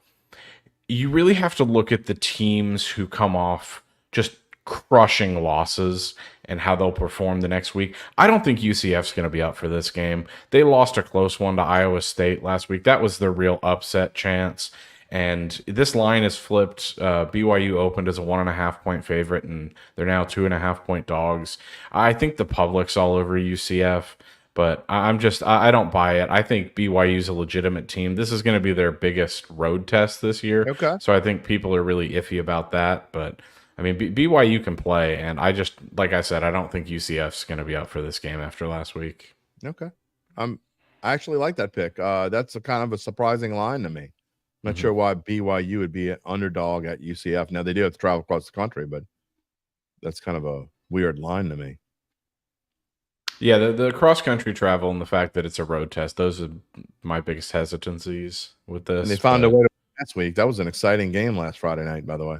You really have to look at the teams who come off just crushing losses and how they'll perform the next week. I don't think UCF's going to be up for this game. They lost a close one to Iowa State last week. That was their real upset chance. And this line is flipped. BYU opened as a 1.5 point favorite, and they're now 2.5 point dogs. I think the public's all over UCF, but I don't buy it. I think BYU's a legitimate team. This is going to be their biggest road test this year. Okay. So I think people are really iffy about that. But I mean, BYU can play, and like I said, I don't think UCF's going to be up for this game after last week. Okay. I actually like that pick. That's a kind of a surprising line to me. Not sure why BYU would be an underdog at UCF. Now, they do have to travel across the country, but that's kind of a weird line to me. Yeah, the cross-country travel and the fact that it's a road test, those are my biggest hesitancies with this. And they found a way to win last week. That was an exciting game last Friday night, by the way.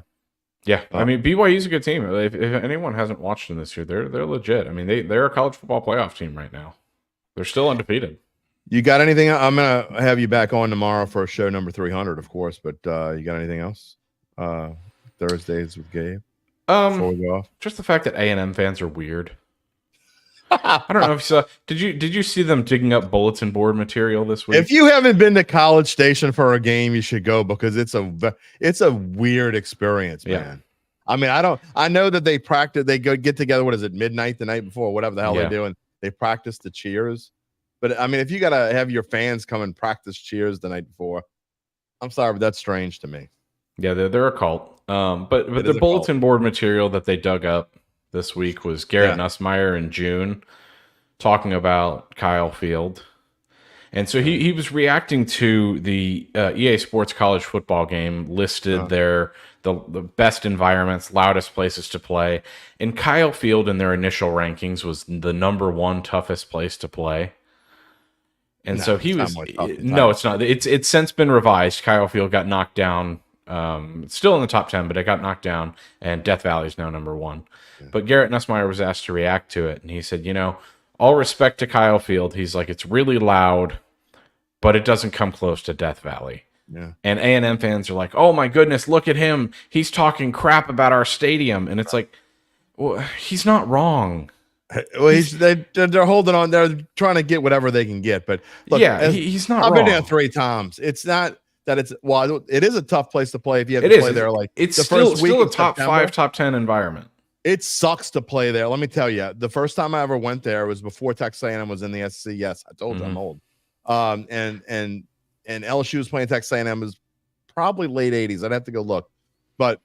Yeah, I mean, BYU's a good team. If anyone hasn't watched them this year, they're legit. I mean, they're a college football playoff team right now. They're still undefeated. You got anything? I'm going to have you back on tomorrow for show number 300, of course, but you got anything else? Thursdays with Gabe? Before we go off? Just the fact that A&M fans are weird. I don't know if you saw. Did you see them digging up bulletin board material this week? If you haven't been to College Station for a game, you should go, because it's a weird experience, man. Yeah. I mean, I know that they practice. They get together. What is it? Midnight the night before, whatever the hell they're doing. They practice the cheers. But I mean, if you got to have your fans come and practice cheers the night before, I'm sorry, but that's strange to me. Yeah, they're a cult. But the bulletin board material that they dug up this week was Garrett Nussmeier in June talking about Kyle Field. And so he was reacting to the EA Sports college football game, listed the best environments, loudest places to play. And Kyle Field in their initial rankings was the #1 toughest place to play. And so he was no, it's not. It's since been revised. Kyle Field got knocked down. It's still in the top 10, but it got knocked down, and Death Valley is now #1. Yeah. But Garrett Nussmeier was asked to react to it, and he said, all respect to Kyle Field, he's like, it's really loud, but it doesn't come close to Death Valley. Yeah. And A&M fans are like, oh my goodness, look at him. He's talking crap about our stadium. And it's like, well, he's not wrong. Well, they're holding on. They're trying to get whatever they can get. But look, he's not wrong. I've been there 3 times. It's not that it is a tough place to play if you have to play there. Like, it's still a top 5, top 10 environment. It sucks to play there. Let me tell you, the first time I ever went there was before Texas A&M was in the SEC. Yes, I told you I'm old. And LSU was playing Texas A&M. Was probably late 80s. I'd have to go look. But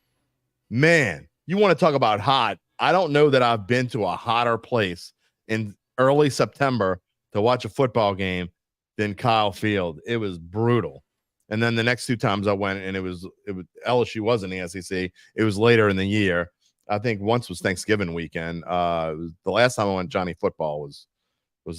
man, you want to talk about hot. I don't know that I've been to a hotter place in early September to watch a football game than Kyle Field. It was brutal. And then the next 2 times I went, and it was LSU was in the SEC. It was later in the year. I think once was Thanksgiving weekend. The last time I went, Johnny Football was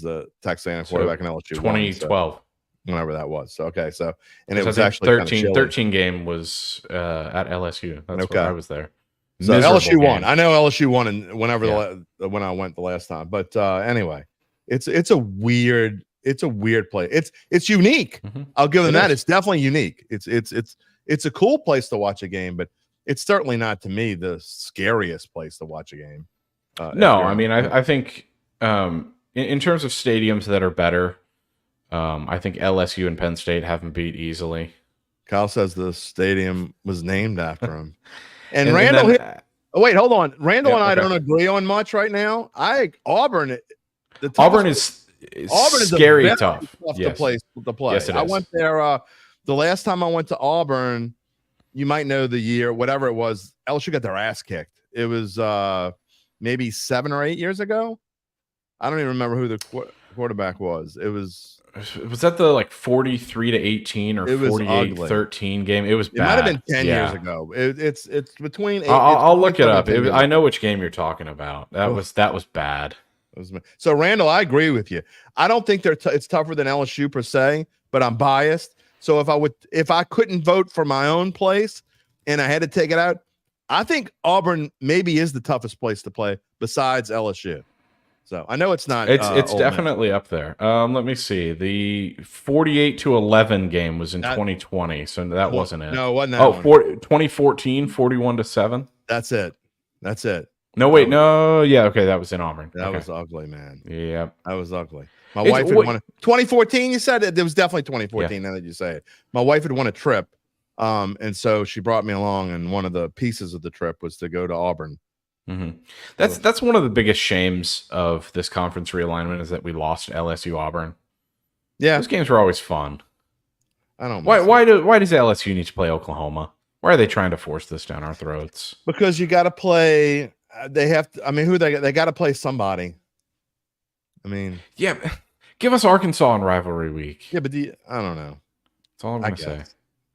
the Texas A&M quarterback in LSU. 2012. Whenever that was. So, okay. So, and it was actually 13 game was at LSU. That's where I was there. So LSU won. I know LSU won when I went the last time. But anyway, it's a weird play. It's unique. I'll give them that. It's definitely unique. It's a cool place to watch a game, but it's certainly not to me the scariest place to watch a game. No, I mean, I think in terms of stadiums that are better, I think LSU and Penn State have them beat easily. Kyle says the stadium was named after him. And Randall, wait, hold on. Randall and I don't agree on much right now. Auburn is scary tough to play. Yes, it is. I went there the last time I went to Auburn. You might know the year, whatever it was. LSU got their ass kicked. It was maybe 7 or 8 years ago. I don't even remember who the quarterback was. Was that the 43-18 or 48-13 game? It was bad. It might have been 10 years ago. It's between. I'll look it up. I know which game you're talking about. That was bad. So Randall, I agree with you. I don't think it's tougher than LSU per se, but I'm biased. So if I couldn't vote for my own place and I had to take it out, I think Auburn maybe is the toughest place to play besides LSU. So I know it's not. It's definitely up there. Let me see. The 48-11 game was in 2020, so that wasn't it. No, it wasn't that. 2014, 41-7. That's it. No, wait, no, yeah, okay, that was in Auburn. That was ugly, man. Yeah, that was ugly. My wife had won 2014. You said it was definitely 2014. Yeah. Now that you say it, my wife had won a trip, and so she brought me along. And one of the pieces of the trip was to go to Auburn. Mm-hmm. That's one of the biggest shames of this conference realignment is that we lost LSU Auburn. Yeah, those games were always fun. I don't. Why does LSU need to play Oklahoma? Why are they trying to force this down our throats? Because you got to play. They have to. I mean, they got to play somebody. I mean, yeah, give us Arkansas on rivalry week. Yeah, but I don't know. That's all I'm going to say.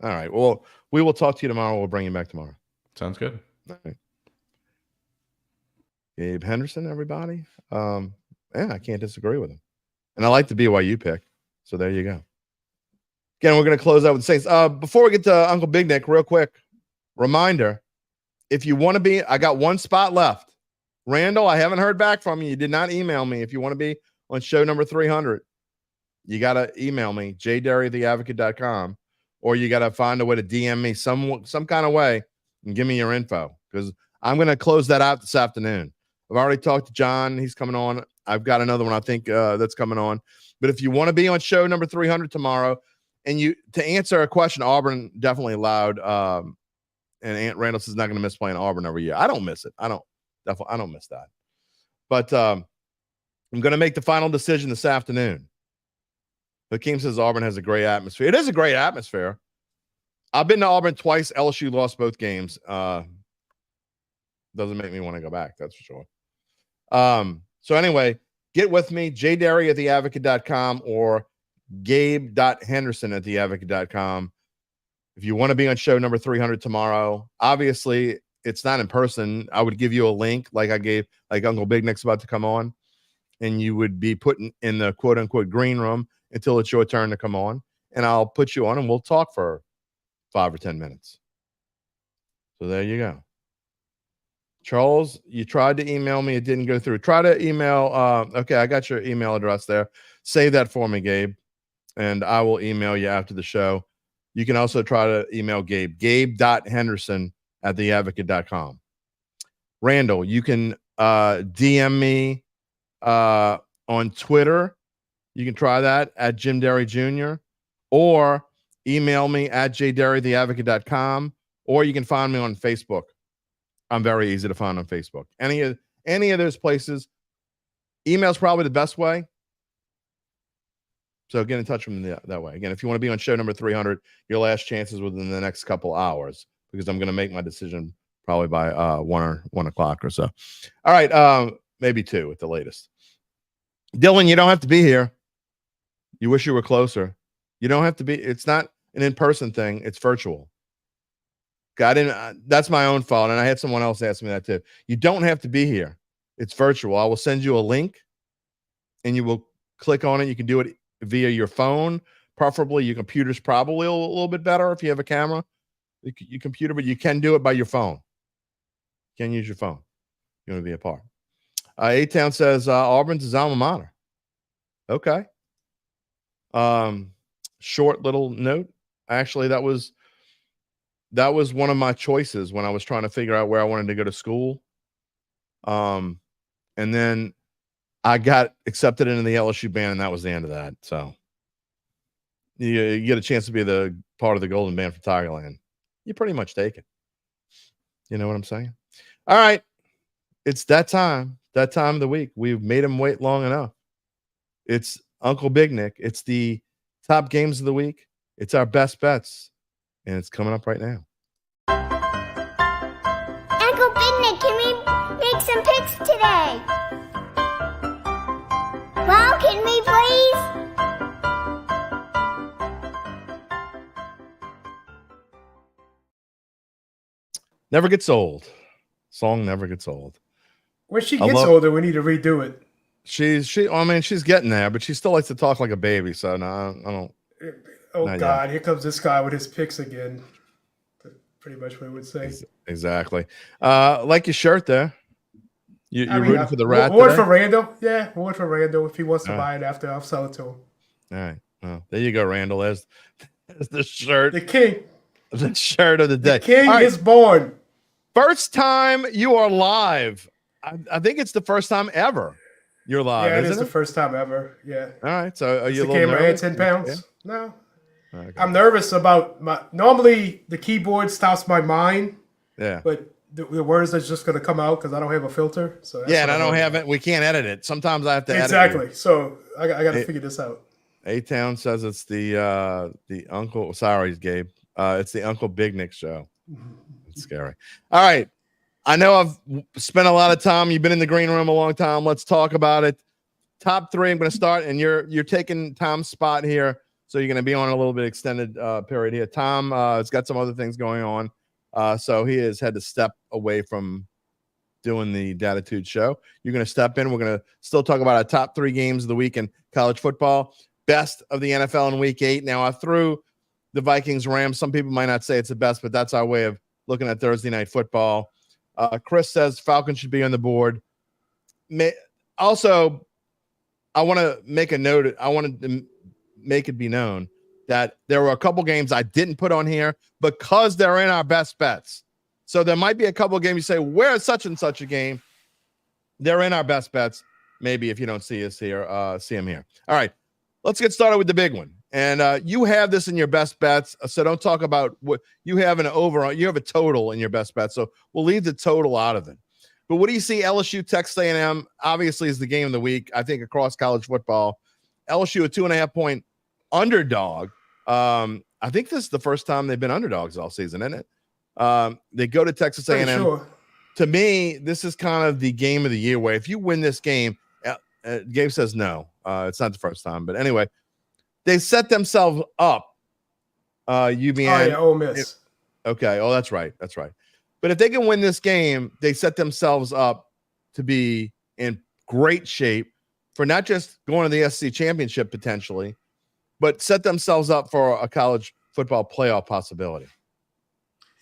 All right. Well, we will talk to you tomorrow. We'll bring you back tomorrow. Sounds good. All right. Gabe Henderson, everybody. Yeah, I can't disagree with him. And I like the BYU pick. So there you go. Again, we're going to close out with the Saints. Before we get to Uncle Big Nick, real quick, reminder, if you want to be, I got one spot left. Randall, I haven't heard back from you. You did not email me. If you want to be on show number 300, you got to email me, jderry@theadvocate.com, or you got to find a way to DM me some kind of way and give me your info because I'm going to close that out this afternoon. I've already talked to John. He's coming on. I've got another one I think that's coming on. But if you want to be on show number 300 tomorrow and to answer a question, Auburn definitely allowed. And Aunt Randall says not going to miss playing Auburn every year. I don't miss it. I don't miss that. But I'm going to make the final decision this afternoon. Hakeem says Auburn has a great atmosphere. It is a great atmosphere. I've been to Auburn twice. LSU lost both games. Doesn't make me want to go back. That's for sure. So anyway, get with me, jderry@theadvocate.com or gabe.henderson@theadvocate.com. If you want to be on show number 300 tomorrow, obviously it's not in person. I would give you a link like I gave, like Uncle Big Nick's about to come on, and you would be put in the quote unquote green room until it's your turn to come on. And I'll put you on and we'll talk for 5 or 10 minutes. So there you go. Charles, you tried to email me. It didn't go through. Try to email. Okay, I got your email address there. Save that for me, Gabe, and I will email you after the show. You can also try to email Gabe, gabe.henderson@theadvocate.com. Randall, you can DM me on Twitter. You can try that at Jim Derry Jr. or email me at jderry@theadvocate.com, or you can find me on Facebook. I'm very easy to find on Facebook. Any of those places. Email's probably the best way. So get in touch with me that way. Again, if you want to be on show number 300, your last chance is within the next couple hours because I'm going to make my decision probably by 1 o'clock or so. All right, maybe 2 at the latest. Dylan, you don't have to be here. You wish you were closer. You don't have to be. It's not an in-person thing. It's virtual. That's my own fault, and I had someone else ask me that too. You don't have to be here. It's virtual. I will send you a link, and you will click on it. You can do it via your phone, preferably. Your computer's probably a little bit better if you have a camera, your computer, but you can do it by your phone. You can use your phone. You want to be a part. A-Town says Auburn's his alma mater. Okay. Short little note. Actually, that was that was one of my choices when I was trying to figure out where I wanted to go to school. And then I got accepted into the LSU band, and that was the end of that. So you get a chance to be the part of the Golden Band for Tigerland. You pretty much take it. You know what I'm saying? All right. It's that time of the week. We've made him wait long enough. It's Uncle Big Nick. It's the top games of the week. It's our best bets, and it's coming up right now. Uncle Big Nick, can we make some picks today? Well, can we please? Never gets old. Song never gets old. When she gets older, we need to redo it. She's getting there, but she still likes to talk like a baby. So no, I don't. Oh God, yet. Here comes this guy with his picks again. Pretty much what I would say. Exactly. Like your shirt there. You're rooting for the rat. Ward for Randall. Yeah, Ward for Randall. If he wants to buy it after, I'll sell it to him. All right. Well, there you go, Randall. There's the shirt. The king. The shirt of the day. The king is born. First time you are live. I think it's the first time ever you're live. Yeah, it is the first time ever. Yeah. All right. So are you the a little camera nervous? 10 pounds? Yeah. No. Okay. I'm nervous about normally the keyboard stops my mind. Yeah. But the words are just going to come out because I don't have a filter. So yeah, and I don't have it. We can't edit it. Sometimes I have to edit it. Exactly. So I got to figure this out. A-Town says it's the Uncle. Sorry, Gabe. It's the Uncle Big Nick show. It's scary. All right. I know I've spent a lot of time. You've been in the green room a long time. Let's talk about it. Top three. I'm going to start, and you're taking Tom's spot here, so you're going to be on a little bit extended period here. Tom has got some other things going on, so he has had to step away from doing the Dattitude show. You're going to step in. We're going to still talk about our top three games of the week in college football. Best of the NFL in Week 8. Now I threw the Vikings Rams. Some people might not say it's the best, but that's our way of looking at Thursday night football. Chris says Falcons should be on the board. Also, I want to make a note. I wanted to make it be known that there were a couple games I didn't put on here because they're in our best bets. So there might be a couple of games you say, where's such and such a game? They're in our best bets. Maybe if you don't see us here, see them here. All right, let's get started with the big one. And you have this in your best bets, so don't talk about what you have an over. You have a total in your best bet, so we'll leave the total out of it. But what do you see? LSU, Texas A&M, obviously is the game of the week. I think across college football, LSU a 2.5-point underdog. I think this is the first time they've been underdogs all season, isn't it? They go to Texas A&M. Sure. To me, this is kind of the game of the year where if you win this game, Gabe says no. It's not the first time, but anyway. They set themselves up. Ole Miss. Okay. Oh, that's right. That's right. But if they can win this game, they set themselves up to be in great shape for not just going to the SEC championship potentially, but set themselves up for a college football playoff possibility.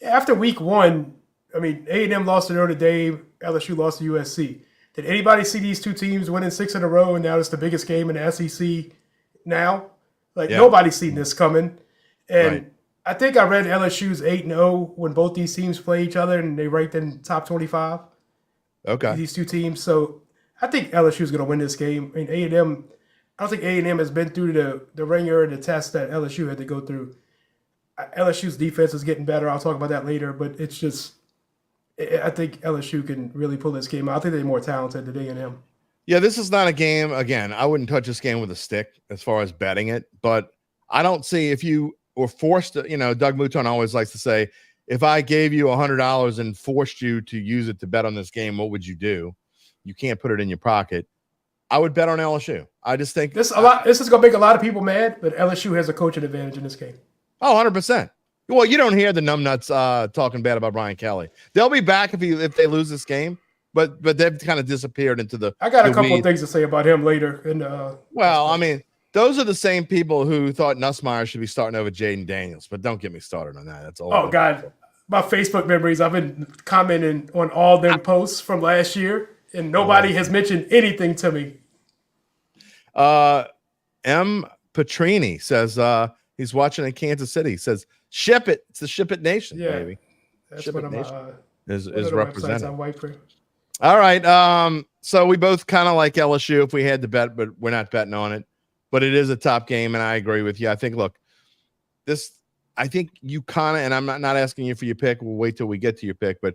After week 1, I mean, A&M lost to Notre Dame, LSU lost to USC. Did anybody see these two teams winning 6 in a row, and now it's the biggest game in the SEC now? Nobody's seen this coming. And I think I read LSU's 8-0 when both these teams play each other, and they ranked in top 25. Okay. These two teams. So I think LSU's going to win this game. I mean, A&M, I don't think A&M has been through the ringer and the test that LSU had to go through. LSU's defense is getting better. I'll talk about that later, but it's just I think LSU can really pull this game out. I think they're more talented than A&M. Yeah, this is not a game. Again, I wouldn't touch this game with a stick as far as betting it, but I don't see if you were forced to, Doug Mouton always likes to say, if I gave you $100 and forced you to use it to bet on this game, what would you do? You can't put it in your pocket. I would bet on LSU. I just think this is going to make a lot of people mad, but LSU has a coaching advantage in this game. Oh, 100%. Well, you don't hear the numbnuts talking bad about Brian Kelly. They'll be back if they lose this game. But they've kind of disappeared into the. I got a couple of things to say about him later. Well, I mean, those are the same people who thought Nussmeier should be starting over Jaden Daniels. But don't get me started on that. That's all. Oh God, my Facebook memories. I've been commenting on all their posts from last year, and nobody has mentioned anything to me. M. Petrini says he's watching in Kansas City. He says Ship It. It's the Ship It Nation, Yeah, baby. that's Ship one It of my Nation is one of the represented. websites I wipe for. All right. So we both kind of like LSU if we had to bet, but we're not betting on it. But it is a top game, and I agree with you. I think, look, I think you kind of, and I'm not asking you for your pick. We'll wait till we get to your pick. But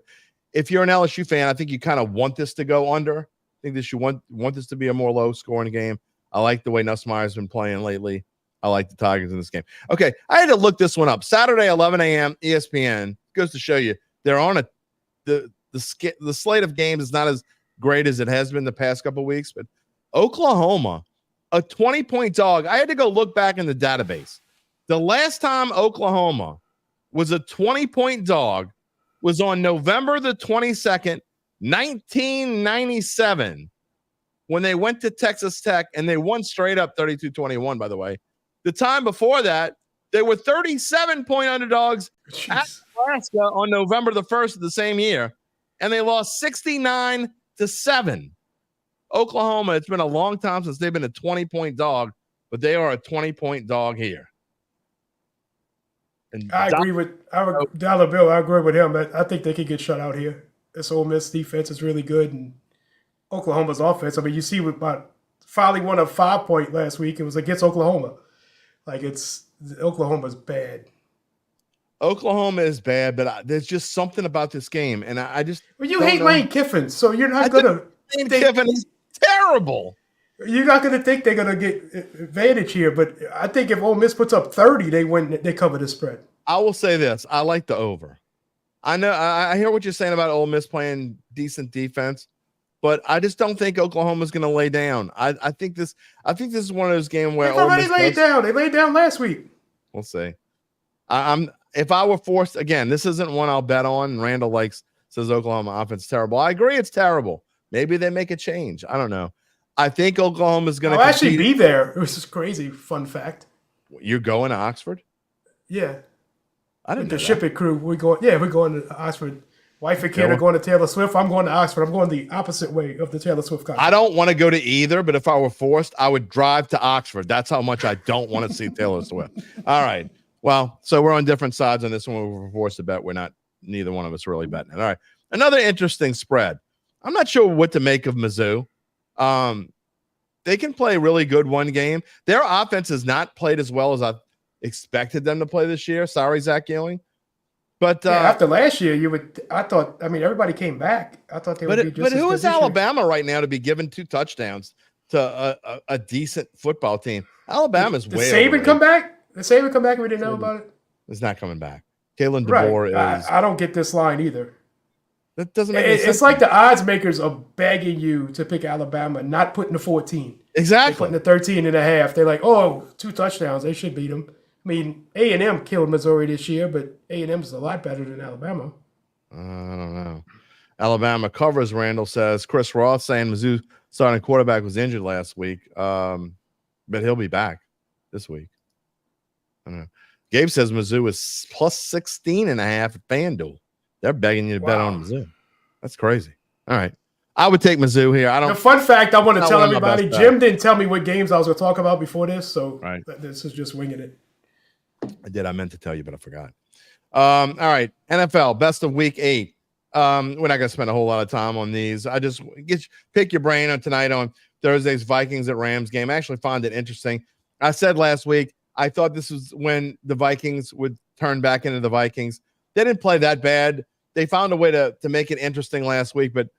if you're an LSU fan, I think you kind of want this to go under. I think this you want this to be a more low-scoring game. I like the way Nussmeier's been playing lately. I like the Tigers in this game. Okay, I had to look this one up. Saturday, 11 a.m., ESPN. Goes to show you they're on the slate of games is not as great as it has been the past couple of weeks, but Oklahoma, a 20-point dog. I had to go look back in the database. The last time Oklahoma was a 20-point dog was on November the 22nd, 1997, when they went to Texas Tech, and they won straight up 32-21, by the way. The time before that, they were 37-point underdogs at Nebraska on November the 1st of the same year, and they lost 69-7. Oklahoma, it's been a long time since they've been a 20-point dog, but they are a 20-point dog here. And I agree with Dollar Bill. I agree with him. I think they could get shut out here. This Ole Miss defense is really good, and Oklahoma's offense. I mean, you see, finally won a 5-point last week. It was against Oklahoma. Oklahoma's bad. Oklahoma is bad, but there's just something about this game, and I just. Well, you hate Lane Kiffin, so you're not gonna. Lane Kiffin is terrible. You're not going to think they're going to get advantage here, but I think if Ole Miss puts up 30, they win. They cover the spread. I will say this: I like the over. I know I hear what you're saying about Ole Miss playing decent defense, but I just don't think Oklahoma's going to lay down. I think this is one of those games where they've already laid down. They laid down last week. We'll see. If I were forced again, this isn't one I'll bet on. Randall says Oklahoma offense is terrible. I agree, it's terrible. Maybe they make a change. I don't know. I think Oklahoma is going to actually be there. It was just crazy. Fun fact. You're going to Oxford? Yeah. I didn't know the Ship It crew. We're going to Oxford. Wife and kid are going to Taylor Swift. I'm going to Oxford. I'm going the opposite way of the Taylor Swift concert. I don't want to go to either, but if I were forced, I would drive to Oxford. That's how much I don't want to see Taylor Swift. All right. Well, so we're on different sides on this one. We're forced to bet. Neither one of us really betting it. All right. Another interesting spread. I'm not sure what to make of Mizzou. They can play really good one game. Their offense has not played as well as I expected them to play this year. Sorry, Zach Ewing. But after last year, everybody came back. I thought they would be just But who as is good this Alabama right now to be given 2 touchdowns to a decent football team? Alabama's year. way Did Saban overrated. come back? Did Saban come back and we didn't know about it? It's not coming back. Kalen DeBoer is. I don't get this line either. That doesn't make any sense. It's like the odds makers are begging you to pick Alabama, not putting the 14. Exactly. They're putting the 13 and a half. They're like, 2 touchdowns. They should beat them. I mean, A&M killed Missouri this year, but A&M is a lot better than Alabama. I don't know. Alabama covers, Randall says. Chris Ross saying Mizzou starting quarterback was injured last week, but he'll be back this week. I don't know. Gabe says Mizzou is plus 16.5 at FanDuel. They're begging you to bet on Mizzou. That's crazy. All right. I would take Mizzou here. The fun fact I want to tell everybody, Jim didn't tell me what games I was going to talk about before this, so this is just winging it. I did. I meant to tell you, but I forgot. All right. NFL, best of week 8. We're not going to spend a whole lot of time on these. I just pick your brain on tonight on Thursday's Vikings at Rams game. I actually found it interesting. I said last week, I thought this was when the Vikings would turn back into the Vikings. They didn't play that bad. They found a way to make it interesting last week, but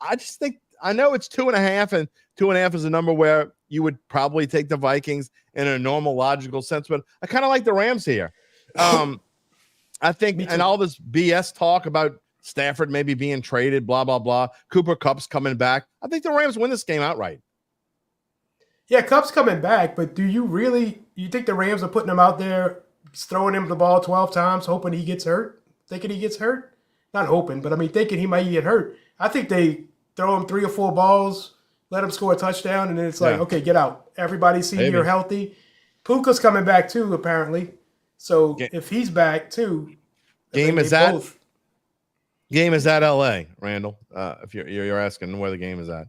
I just think I know it's 2.5, and 2.5 is a number where you would probably take the Vikings in a normal, logical sense, but I kind of like the Rams here. I think, and all this BS talk about Stafford maybe being traded, blah, blah, blah. Cooper Kupp's coming back. I think the Rams win this game outright. Yeah, Kupp's coming back, but do you think the Rams are putting him out there, throwing him the ball 12 times, hoping he gets hurt? Thinking he gets hurt? Not hoping, but thinking he might get hurt. I think they throw him 3 or 4 balls, let him score a touchdown, and then it's like, okay, get out. Everybody see you're healthy. Puka's coming back too, apparently. So if he's back too, game is at LA, Randall. If you're asking where the game is at,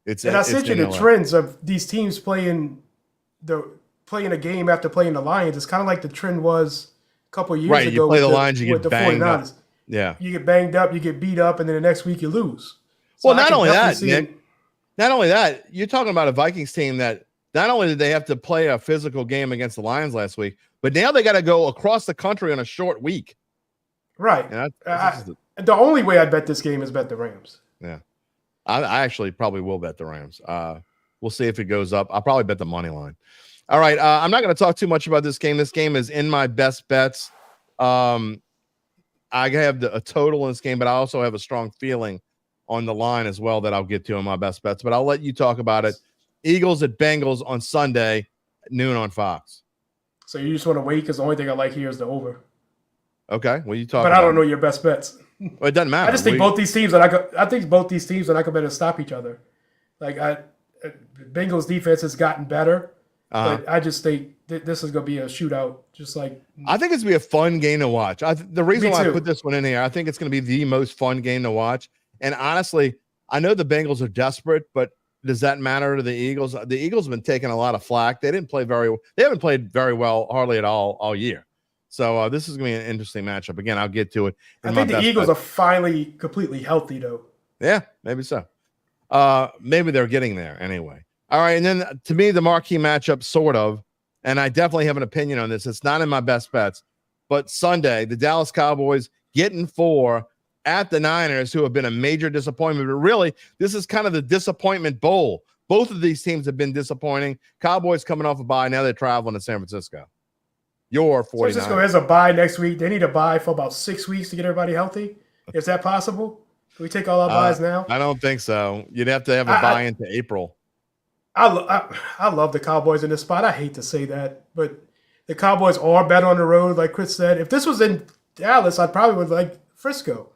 I sent you the trends of these teams playing a game after playing the Lions. It's kind of like the trend was couple of years Right, ago. you play with the Lions, you with get the banged up. 49ers. Yeah. You get banged up, you get beat up, and then the next week you lose. So Well, not only that, see Nick. Not only that, you're talking about a Vikings team that not only did they have to play a physical game against the Lions last week, but now they got to go across the country on a short week. Right. The only way I'd bet this game is bet the Rams. Yeah. I actually probably will bet the Rams. We'll see if it goes up. I'll probably bet the money line. All right. I'm not going to talk too much about this game. This game is in my best bets. I have a total in this game, but I also have a strong feeling on the line as well that I'll get to in my best bets. But I'll let you talk about it. Eagles at Bengals on Sunday at noon on Fox. So you just want to wait because the only thing I like here is the over. Okay. Well, you talk. But I don't know your best bets. Well, it doesn't matter. I just think both these teams are not going to stop each other. Like Bengals defense has gotten better, but I just think this is going to be a shootout. Just like I think it's going to be a fun game to watch. The reason why I too. put this one in here, I think it's going to be the most fun game to watch. And honestly, I know the Bengals are desperate, but does that matter to the Eagles? The Eagles have been taking a lot of flack. They haven't played very well hardly at all year. So this is going to be an interesting matchup. Again, I'll get to it. I think the Eagles are finally completely healthy, though. Yeah, maybe so. Maybe they're getting there anyway. All right, and then to me, the marquee matchup, sort of, and I definitely have an opinion on this. It's not in my best bets, but Sunday, the Dallas Cowboys getting 4 at the Niners, who have been a major disappointment. But really, this is kind of the disappointment bowl. Both of these teams have been disappointing. Cowboys coming off a bye. Now they're traveling to San Francisco. Your 49ers. San Francisco has a bye next week. They need a bye for about 6 weeks to get everybody healthy. Is that possible? Can we take all our buys now? I don't think so. You'd have to have a bye into April. I love the Cowboys in this spot. I hate to say that, but the Cowboys are better on the road, like Chris said. If this was in Dallas, I probably would like Frisco.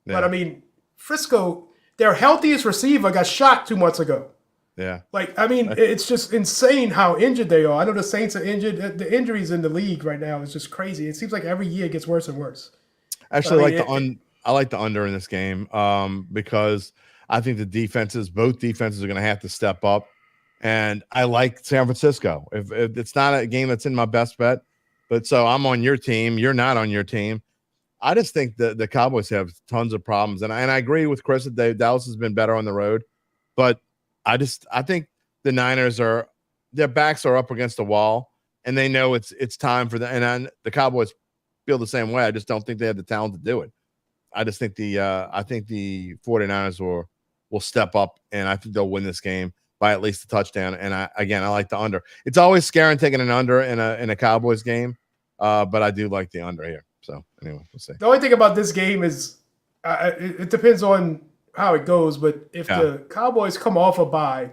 Yeah. But, I mean, Frisco, their healthiest receiver got shot 2 months ago. Yeah. It's just insane how injured they are. I know the Saints are injured. The injuries in the league right now is just crazy. It seems like every year it gets worse and worse. Actually, I like the under in this game because I think both defenses are going to have to step up. And I like San Francisco. If it's not a game that's in my best bet, but so I'm on your team. You're not on your team. I just think the Cowboys have tons of problems. And I agree with Chris that Dallas has been better on the road. But I think the Niners their backs are up against the wall, and they know it's time for them. And the Cowboys feel the same way. I just don't think they have the talent to do it. I just think the 49ers will step up, and I think they'll win this game by at least a touchdown. And I like the under. It's always scary taking an under in a Cowboys game, but I do like the under here. So anyway, we'll see. The only thing about this game is it depends on how it goes, but if the Cowboys come off a bye,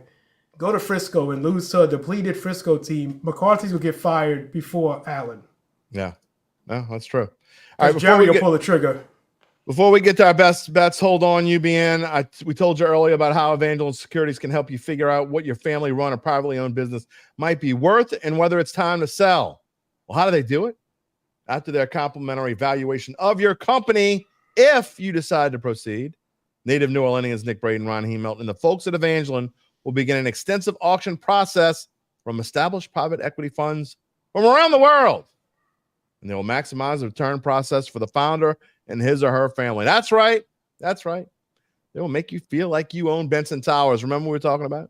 go to Frisco and lose to a depleted Frisco team, McCarthy's will get fired before Allen. Yeah, no, that's true. All right, Jerry will pull the trigger. Before we get to our best bets, hold on, UBN. We told you earlier about how Evangeline Securities can help you figure out what your family-run or privately owned business might be worth and whether it's time to sell. Well, how do they do it? After their complimentary valuation of your company, if you decide to proceed, native New Orleanians Nick Braden, Ron Hemelt, and the folks at Evangeline will begin an extensive auction process from established private equity funds from around the world. And they will maximize the return process for the founder and his or her family. That's right. That's right. They will make you feel like you own Benson Towers. Remember what we were talking about?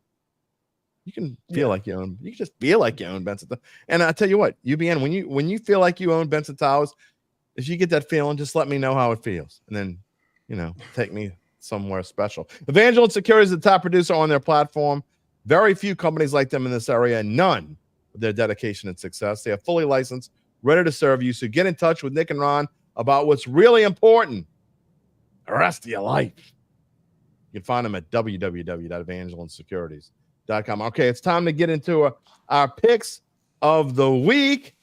You can feel like you own. You can just feel like you own Benson. And I tell you what, UBN, when you feel like you own Benson Towers, if you get that feeling, just let me know how it feels, and then take me somewhere special. Evangeline Securities is the top producer on their platform. Very few companies like them in this area, and none with their dedication and success. They are fully licensed, ready to serve you. So get in touch with Nick and Ron about what's really important the rest of your life. You can find them at www.evangelinesecurities.com. Okay, it's time to get into our picks of the week.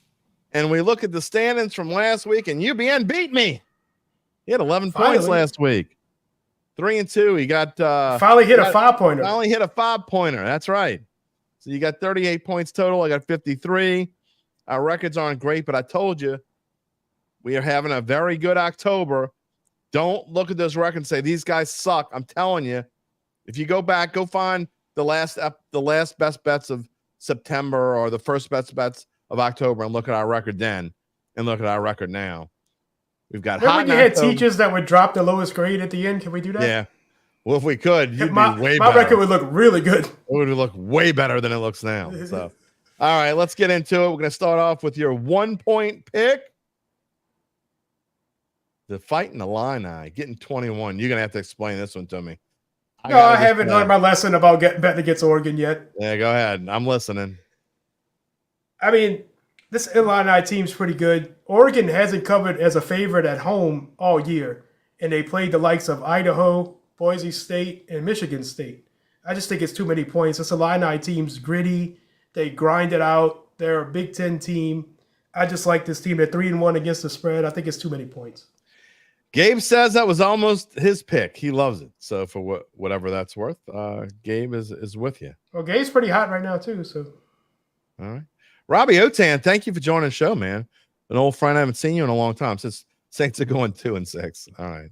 And we look at the standings from last week, and UBN beat me. He had 11 points last week. 3-2. He got finally hit a 5-pointer. Finally hit a 5-pointer. That's right. So you got 38 points total. I got 53. Our records aren't great, but I told you we are having a very good October. Don't look at those records and say these guys suck. I'm telling you, if you go back, go find the last best bets of September or the first best bets of October and look at our record then. and look at our record now. We've got Remember hot when you had October. teachers that would drop the lowest grade at the end? Can we do that? Yeah. Well, if we could, you'd be way my better. record would look really good. It would look way better than it looks now. So, all right, let's get into it. We're going to start off with your 1-point pick. The Fighting Illini, getting 21. You're going to have to explain this one to me. I haven't learned my lesson about betting against Oregon yet. Yeah, go ahead. I'm listening. I mean, this Illini team's pretty good. Oregon hasn't covered as a favorite at home all year, and they played the likes of Idaho, Boise State, and Michigan State. I just think it's too many points. This Illini team's gritty. They grind it out. They're a Big Ten team. I just like this team. They're 3-1 against the spread. I think it's too many points. Gabe says that was almost his pick. He loves it. So for whatever that's worth, Gabe is with you. Well, Gabe's pretty hot right now too. So, all right, Robbie Otan, thank you for joining the show, man. An old friend. I haven't seen you in a long time since Saints are going 2-6. All right.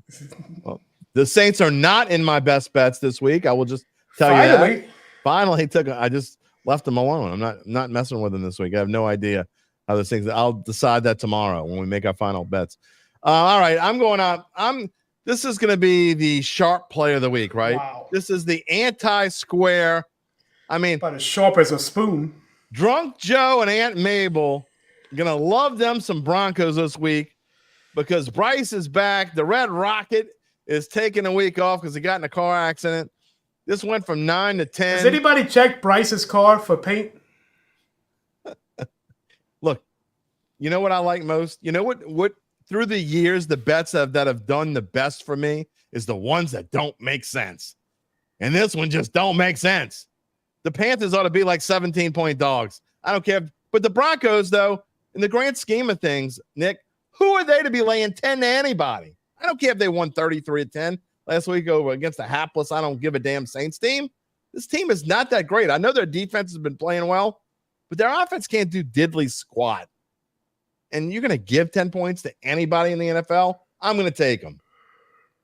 Well, the Saints are not in my best bets this week. I will just tell you that. Finally, I just left them alone. I'm not messing with them this week. I have no idea how this thing. I'll decide that tomorrow when we make our final bets. All right, I'm going out. This is going to be the sharp play of the week, right? Wow. This is the anti-square. I mean, about as sharp as a spoon. Drunk Joe and Aunt Mabel going to love them some Broncos this week because Bryce is back. The Red Rocket is taking a week off because he got in a car accident. This went from 9 to 10. Has anybody checked Bryce's car for paint? Look, you know what I like most? You know what through the years, the bets that have done the best for me is the ones that don't make sense. And this one just don't make sense. The Panthers ought to be like 17-point dogs. I don't care. But the Broncos, though, in the grand scheme of things, Nick, who are they to be laying 10 to anybody? I don't care if they won 33-10 last week over against a hapless, I don't give a damn Saints team. This team is not that great. I know their defense has been playing well, but their offense can't do diddly squat. And you're going to give 10 points to anybody in the NFL? I'm going to take them.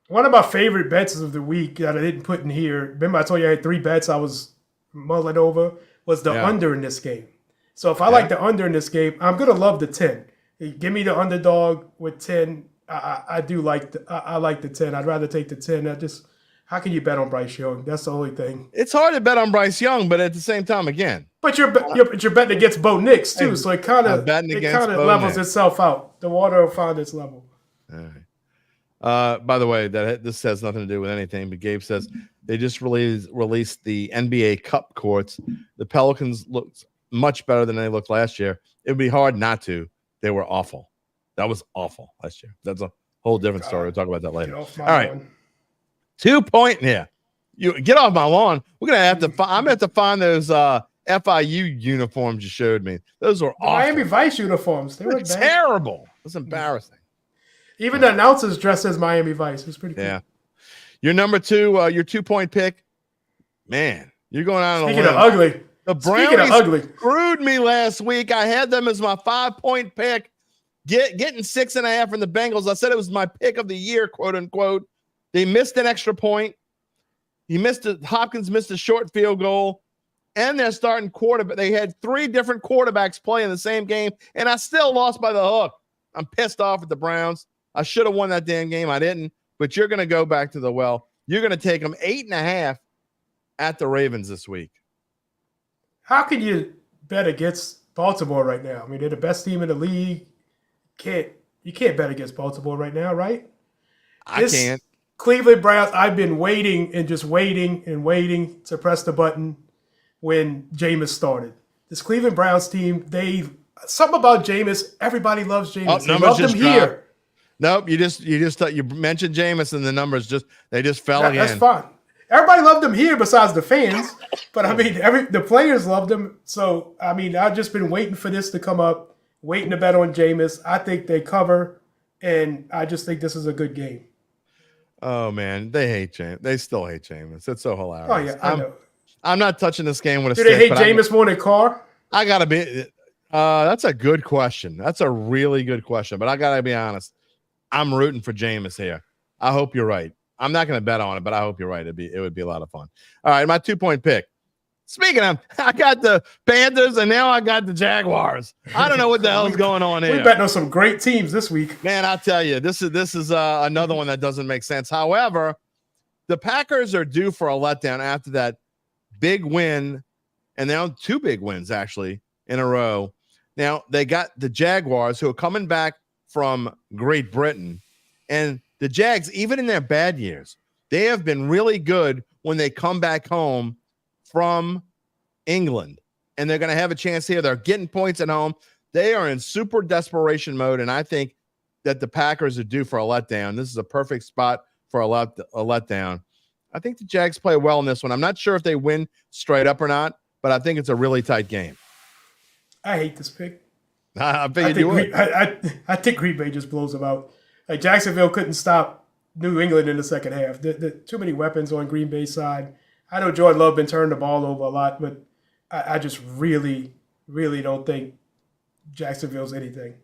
One of my favorite bets of the week that I didn't put in here, remember I told you I had 3 bets I was mulling over, was the under in this game. So if I like the under in this game, I'm going to love the 10. Give me the underdog with 10. I do like I like the 10. I'd rather take the 10. How can you bet on Bryce Young? That's the only thing. It's hard to bet on Bryce Young, but at the same time, again. But you're betting against Bo Nix too, so it kind of levels itself out. The water will find its level. All right. By the way, this has nothing to do with anything, but Gabe says they just released the NBA Cup courts. The Pelicans looked much better than they looked last year. It would be hard not to. They were awful. That was awful last year. That's a whole different story. We'll talk about that later. All right. 2-point here. You get off my lawn. We're gonna have to. I'm gonna have to find those FIU uniforms you showed me. Those were awful. Miami Vice uniforms. They were terrible. It's embarrassing. Even the announcers dressed as Miami Vice. It was pretty cool. Yeah. Your number 2, your 2-point pick. Man, you're going out on a limb. Speaking of ugly. The Brownies screwed me last week. I had them as my 5-point pick. Getting 6.5 from the Bengals. I said it was my pick of the year, quote unquote. They missed an extra point. Hopkins missed a short field goal. And they're starting quarterback. They had 3 different quarterbacks play in the same game, and I still lost by the hook. I'm pissed off at the Browns. I should have won that damn game. I didn't. But you're going to go back to the well. You're going to take them 8.5 at the Ravens this week. How can you bet against Baltimore right now? I mean, they're the best team in the league. You can't bet against Baltimore right now, right? I can't. Cleveland Browns, I've been waiting to press the button when Jameis started. This Cleveland Browns team, something about Jameis, everybody loves Jameis. They love him here. Nope, you mentioned Jameis and the numbers just fell again. That's fine. Everybody loved him here besides the fans, but I mean the players loved him. So I mean I've just been waiting for this to come up, waiting to bet on Jameis. I think they cover, and I just think this is a good game. Oh man, they hate Jameis. They still hate Jameis. It's so hilarious. Oh yeah, I know. I'm not touching this game with a stick. Do they hate Jameis more than Carr? I gotta be. That's a good question. That's a really good question. But I gotta be honest. I'm rooting for Jameis here. I hope you're right. I'm not going to bet on it, but I hope you're right. It would be a lot of fun. All right, my 2-point pick. Speaking of, I got the Panthers and now I got the Jaguars. I don't know what the hell's going on here. We betting on some great teams this week. Man, I'll tell you, this is another one that doesn't make sense. However, the Packers are due for a letdown after that big win, and now 2 big wins actually in a row. Now they got the Jaguars, who are coming back from Great Britain, and the Jags, even in their bad years, they have been really good when they come back home from England, and they're going to have a chance here. They're getting points at home. They are in super desperation mode, and I think that the Packers are due for a letdown. This is a perfect spot for a letdown. I think the Jags play well in this one. I'm not sure if they win straight up or not, but I think it's a really tight game. I hate this pick. I think Green Bay just blows them out. Like, Jacksonville couldn't stop New England in the second half. The too many weapons on Green Bay's side. I know Jordan Love been turning the ball over a lot, but I just really, really don't think Jacksonville's anything.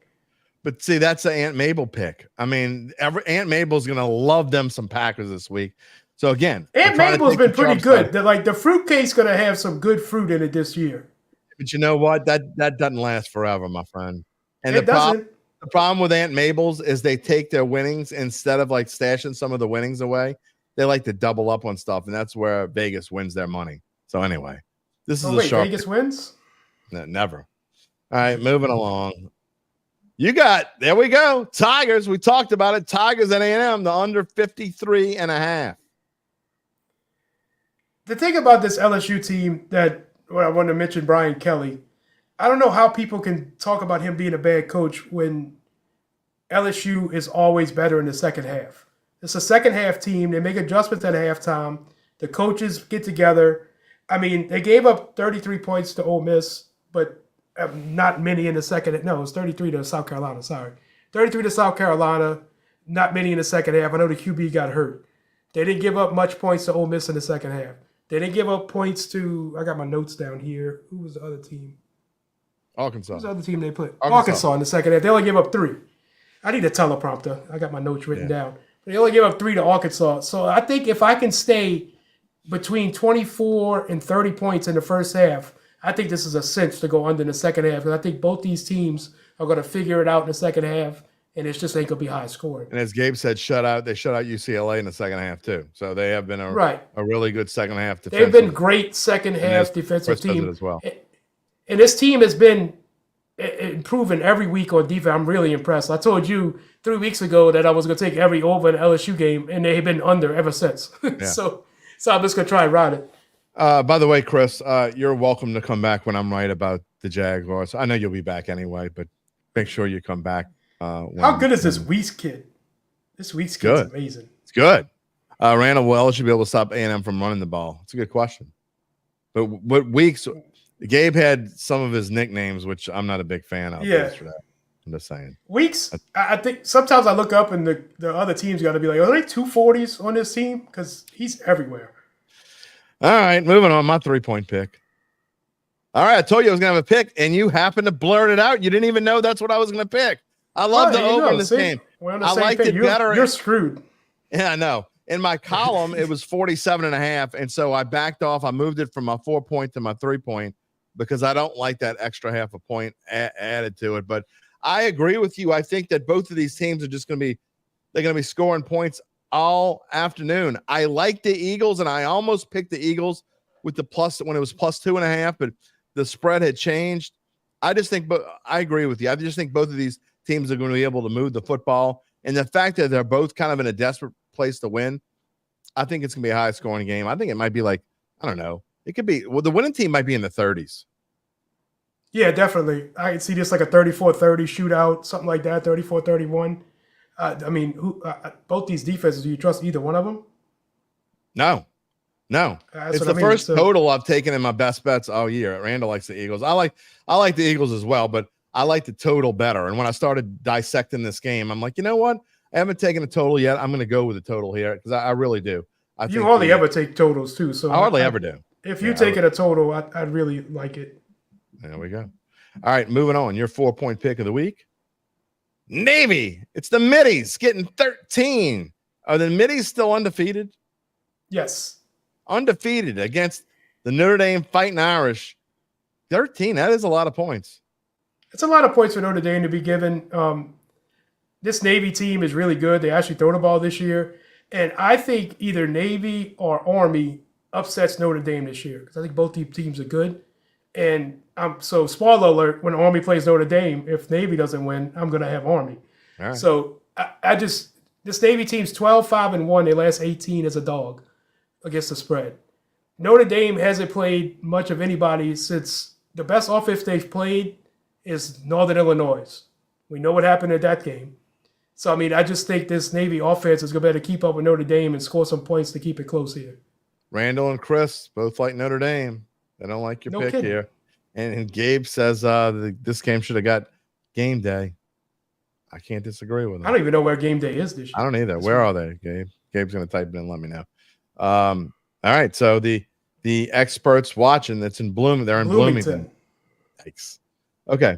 But see, that's an Aunt Mabel pick. I mean, Aunt Mabel's going to love them some Packers this week. So again, Aunt Mabel's been pretty good. The fruitcake's going to have some good fruit in it this year. But you know what? That doesn't last forever, my friend. And it doesn't. The problem with Aunt Mabel's is they take their winnings instead of like stashing some of the winnings away. They like to double up on stuff, and that's where Vegas wins their money. So anyway, this is a sharp. Vegas wins? No, never. All right, moving along. There we go. Tigers. We talked about it. Tigers at A&M, the under 53.5. The thing about this LSU team that I want to mention, Brian Kelly, I don't know how people can talk about him being a bad coach when LSU is always better in the second half. It's a second half team. They make adjustments at halftime. The coaches get together. I mean, they gave up 33 points to Ole Miss, but not many in the second. No, it was 33 to South Carolina. Sorry. 33 to South Carolina, not many in the second half. I know the QB got hurt. They didn't give up much points to Ole Miss in the second half. They didn't give up points to, I got my notes down here. Who was the other team? Arkansas. Who's the other team they played? Arkansas in the second half. They only gave up 3. I need a teleprompter. I got my notes written down. They only gave up 3 to Arkansas. So I think if I can stay between 24 and 30 points in the first half, I think this is a cinch to go under in the second half. Because I think both these teams are going to figure it out in the second half, and it's just ain't going to be high scoring. And as Gabe said, they shut out UCLA in the second half too. So they have been a really good second half defensive. They've been great second half defensive team as well. And this team has been improving every week on defense. I'm really impressed. I told you 3 weeks ago that I was going to take every over in the LSU game, and they've been under ever since. Yeah. So I'm just going to try and ride it. By the way, Chris, you're welcome to come back when I'm right about the Jaguars. I know you'll be back anyway, but make sure you come back. How good is this Weeks kid? This Weeks kid's amazing. It's good. Randall Wells should be able to stop A&M from running the ball. It's a good question. But what Weeks, Gabe had some of his nicknames, which I'm not a big fan of. Yeah. I'm just saying. Weeks, I think sometimes I look up and the other teams got to be like, are they 240s on this team? Because he's everywhere. All right, moving on. My 3-point pick. All right, I told you I was going to have a pick, and you happened to blurt it out. You didn't even know that's what I was going to pick. I love the over in this game. I liked it better. You're screwed. Yeah, I know. In my column, it was 47.5, and so I backed off. I moved it from my 4-point to my 3-point because I don't like that extra half a point added to it. But I agree with you. I think that both of these teams are just going to be scoring points all afternoon. I like the Eagles, and I almost picked the Eagles with the plus when it was plus 2.5, but the spread had changed. I just think, but I agree with you. I just think both of these teams are going to be able to move the football, and the fact that they're both kind of in a desperate place to win, I think it's going to be a high scoring game. I think it might be like, I don't know. It could be, well, the winning team might be in the 30s. Yeah, definitely. I can see this like a 34-30 shootout, something like that, 34-31. I mean, both these defenses, do you trust either one of them? No. It's the first total I've taken in my best bets all year. Randall likes the Eagles. I like the Eagles as well, but I like the total better. And when I started dissecting this game, I'm like, you know what? I haven't taken a total yet. I'm going to go with the total here because I really do. You hardly ever take totals too. So I hardly ever do. If you take it a total, I'd really like it. There we go. All right, moving on. Your 4-point pick of the week. Navy. It's the Middies getting 13. Are the Middies still undefeated? Yes. Undefeated against The Notre Dame Fighting Irish, 13. That is a lot of points. It's a lot of points for Notre Dame to be given. This Navy team is really good. They actually throw the ball this year. And I think either Navy or Army upsets Notre Dame this year because I think both teams are good. And so spoiler alert, when Army plays Notre Dame, if Navy doesn't win, I'm going to have Army. All right. So this Navy team's 12-5-1. They last 18 as a dog against the spread. Notre Dame hasn't played much of anybody since the best offense they've played is Northern Illinois. We know what happened at that game. So, I mean, I just think this Navy offense is going to better keep up with Notre Dame and score some points to keep it close here. Randall and Chris both like Notre Dame. They don't like your pick kidding. here. And Gabe says this game should have got game day. I can't disagree with him. I don't even know where game day is this year. I don't either. Where are they, Gabe? Gabe's going to type it in and let me know. All right. So the experts watching that's in Bloomington. They're in Bloomington. Yikes. Okay.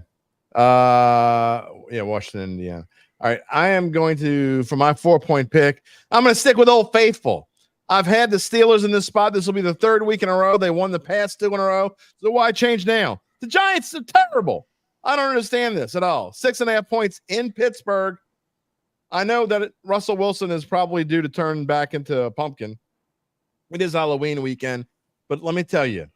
Yeah, Washington, Indiana. All right. I am going to, for my 4-point pick, I'm going to stick with Old Faithful. I've had the Steelers in this spot. This will be the 3rd week in a row. They won the past 2 in a row. So why change now? The Giants are terrible. I don't understand this at all. 6.5 points in Pittsburgh. I know that Russell Wilson is probably due to turn back into a pumpkin. It is Halloween weekend. But let me tell you,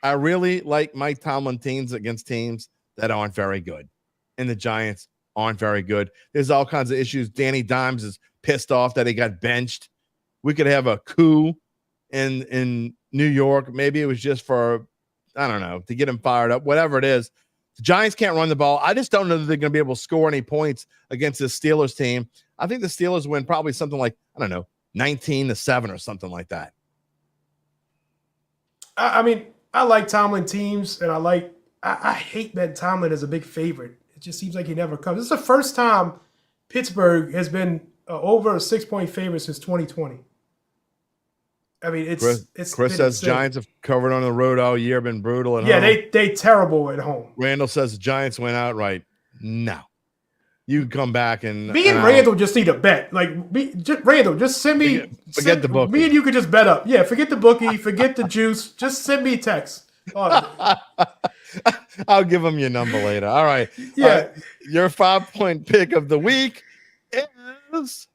I really like Mike Tomlin teams against teams that aren't very good. And the Giants aren't very good. There's all kinds of issues. Danny Dimes is pissed off that he got benched. We could have a coup in New York. Maybe it was just for, I don't know, to get him fired up, whatever it is. The Giants can't run the ball. I just don't know that they're going to be able to score any points against this Steelers team. I think the Steelers win probably something like, I don't know, 19-7 or something like that. I mean, I like Tomlin teams, and I hate that Tomlin is a big favorite. It just seems like he never comes. This is the first time Pittsburgh has been over a 6-point favorite since 2020. I mean, Chris says Giants have covered on the road all year, been brutal at home. Yeah, they terrible at home. Randall says the Giants went outright. No. You can come back and me and Randall just need a bet. Like Randall, just send me. Forget the bookie. Me and you could just bet up. Yeah, forget the bookie, forget the juice. Just send me a text. I'll give them your number later. All right. Yeah. All right. Your 5-point pick of the week is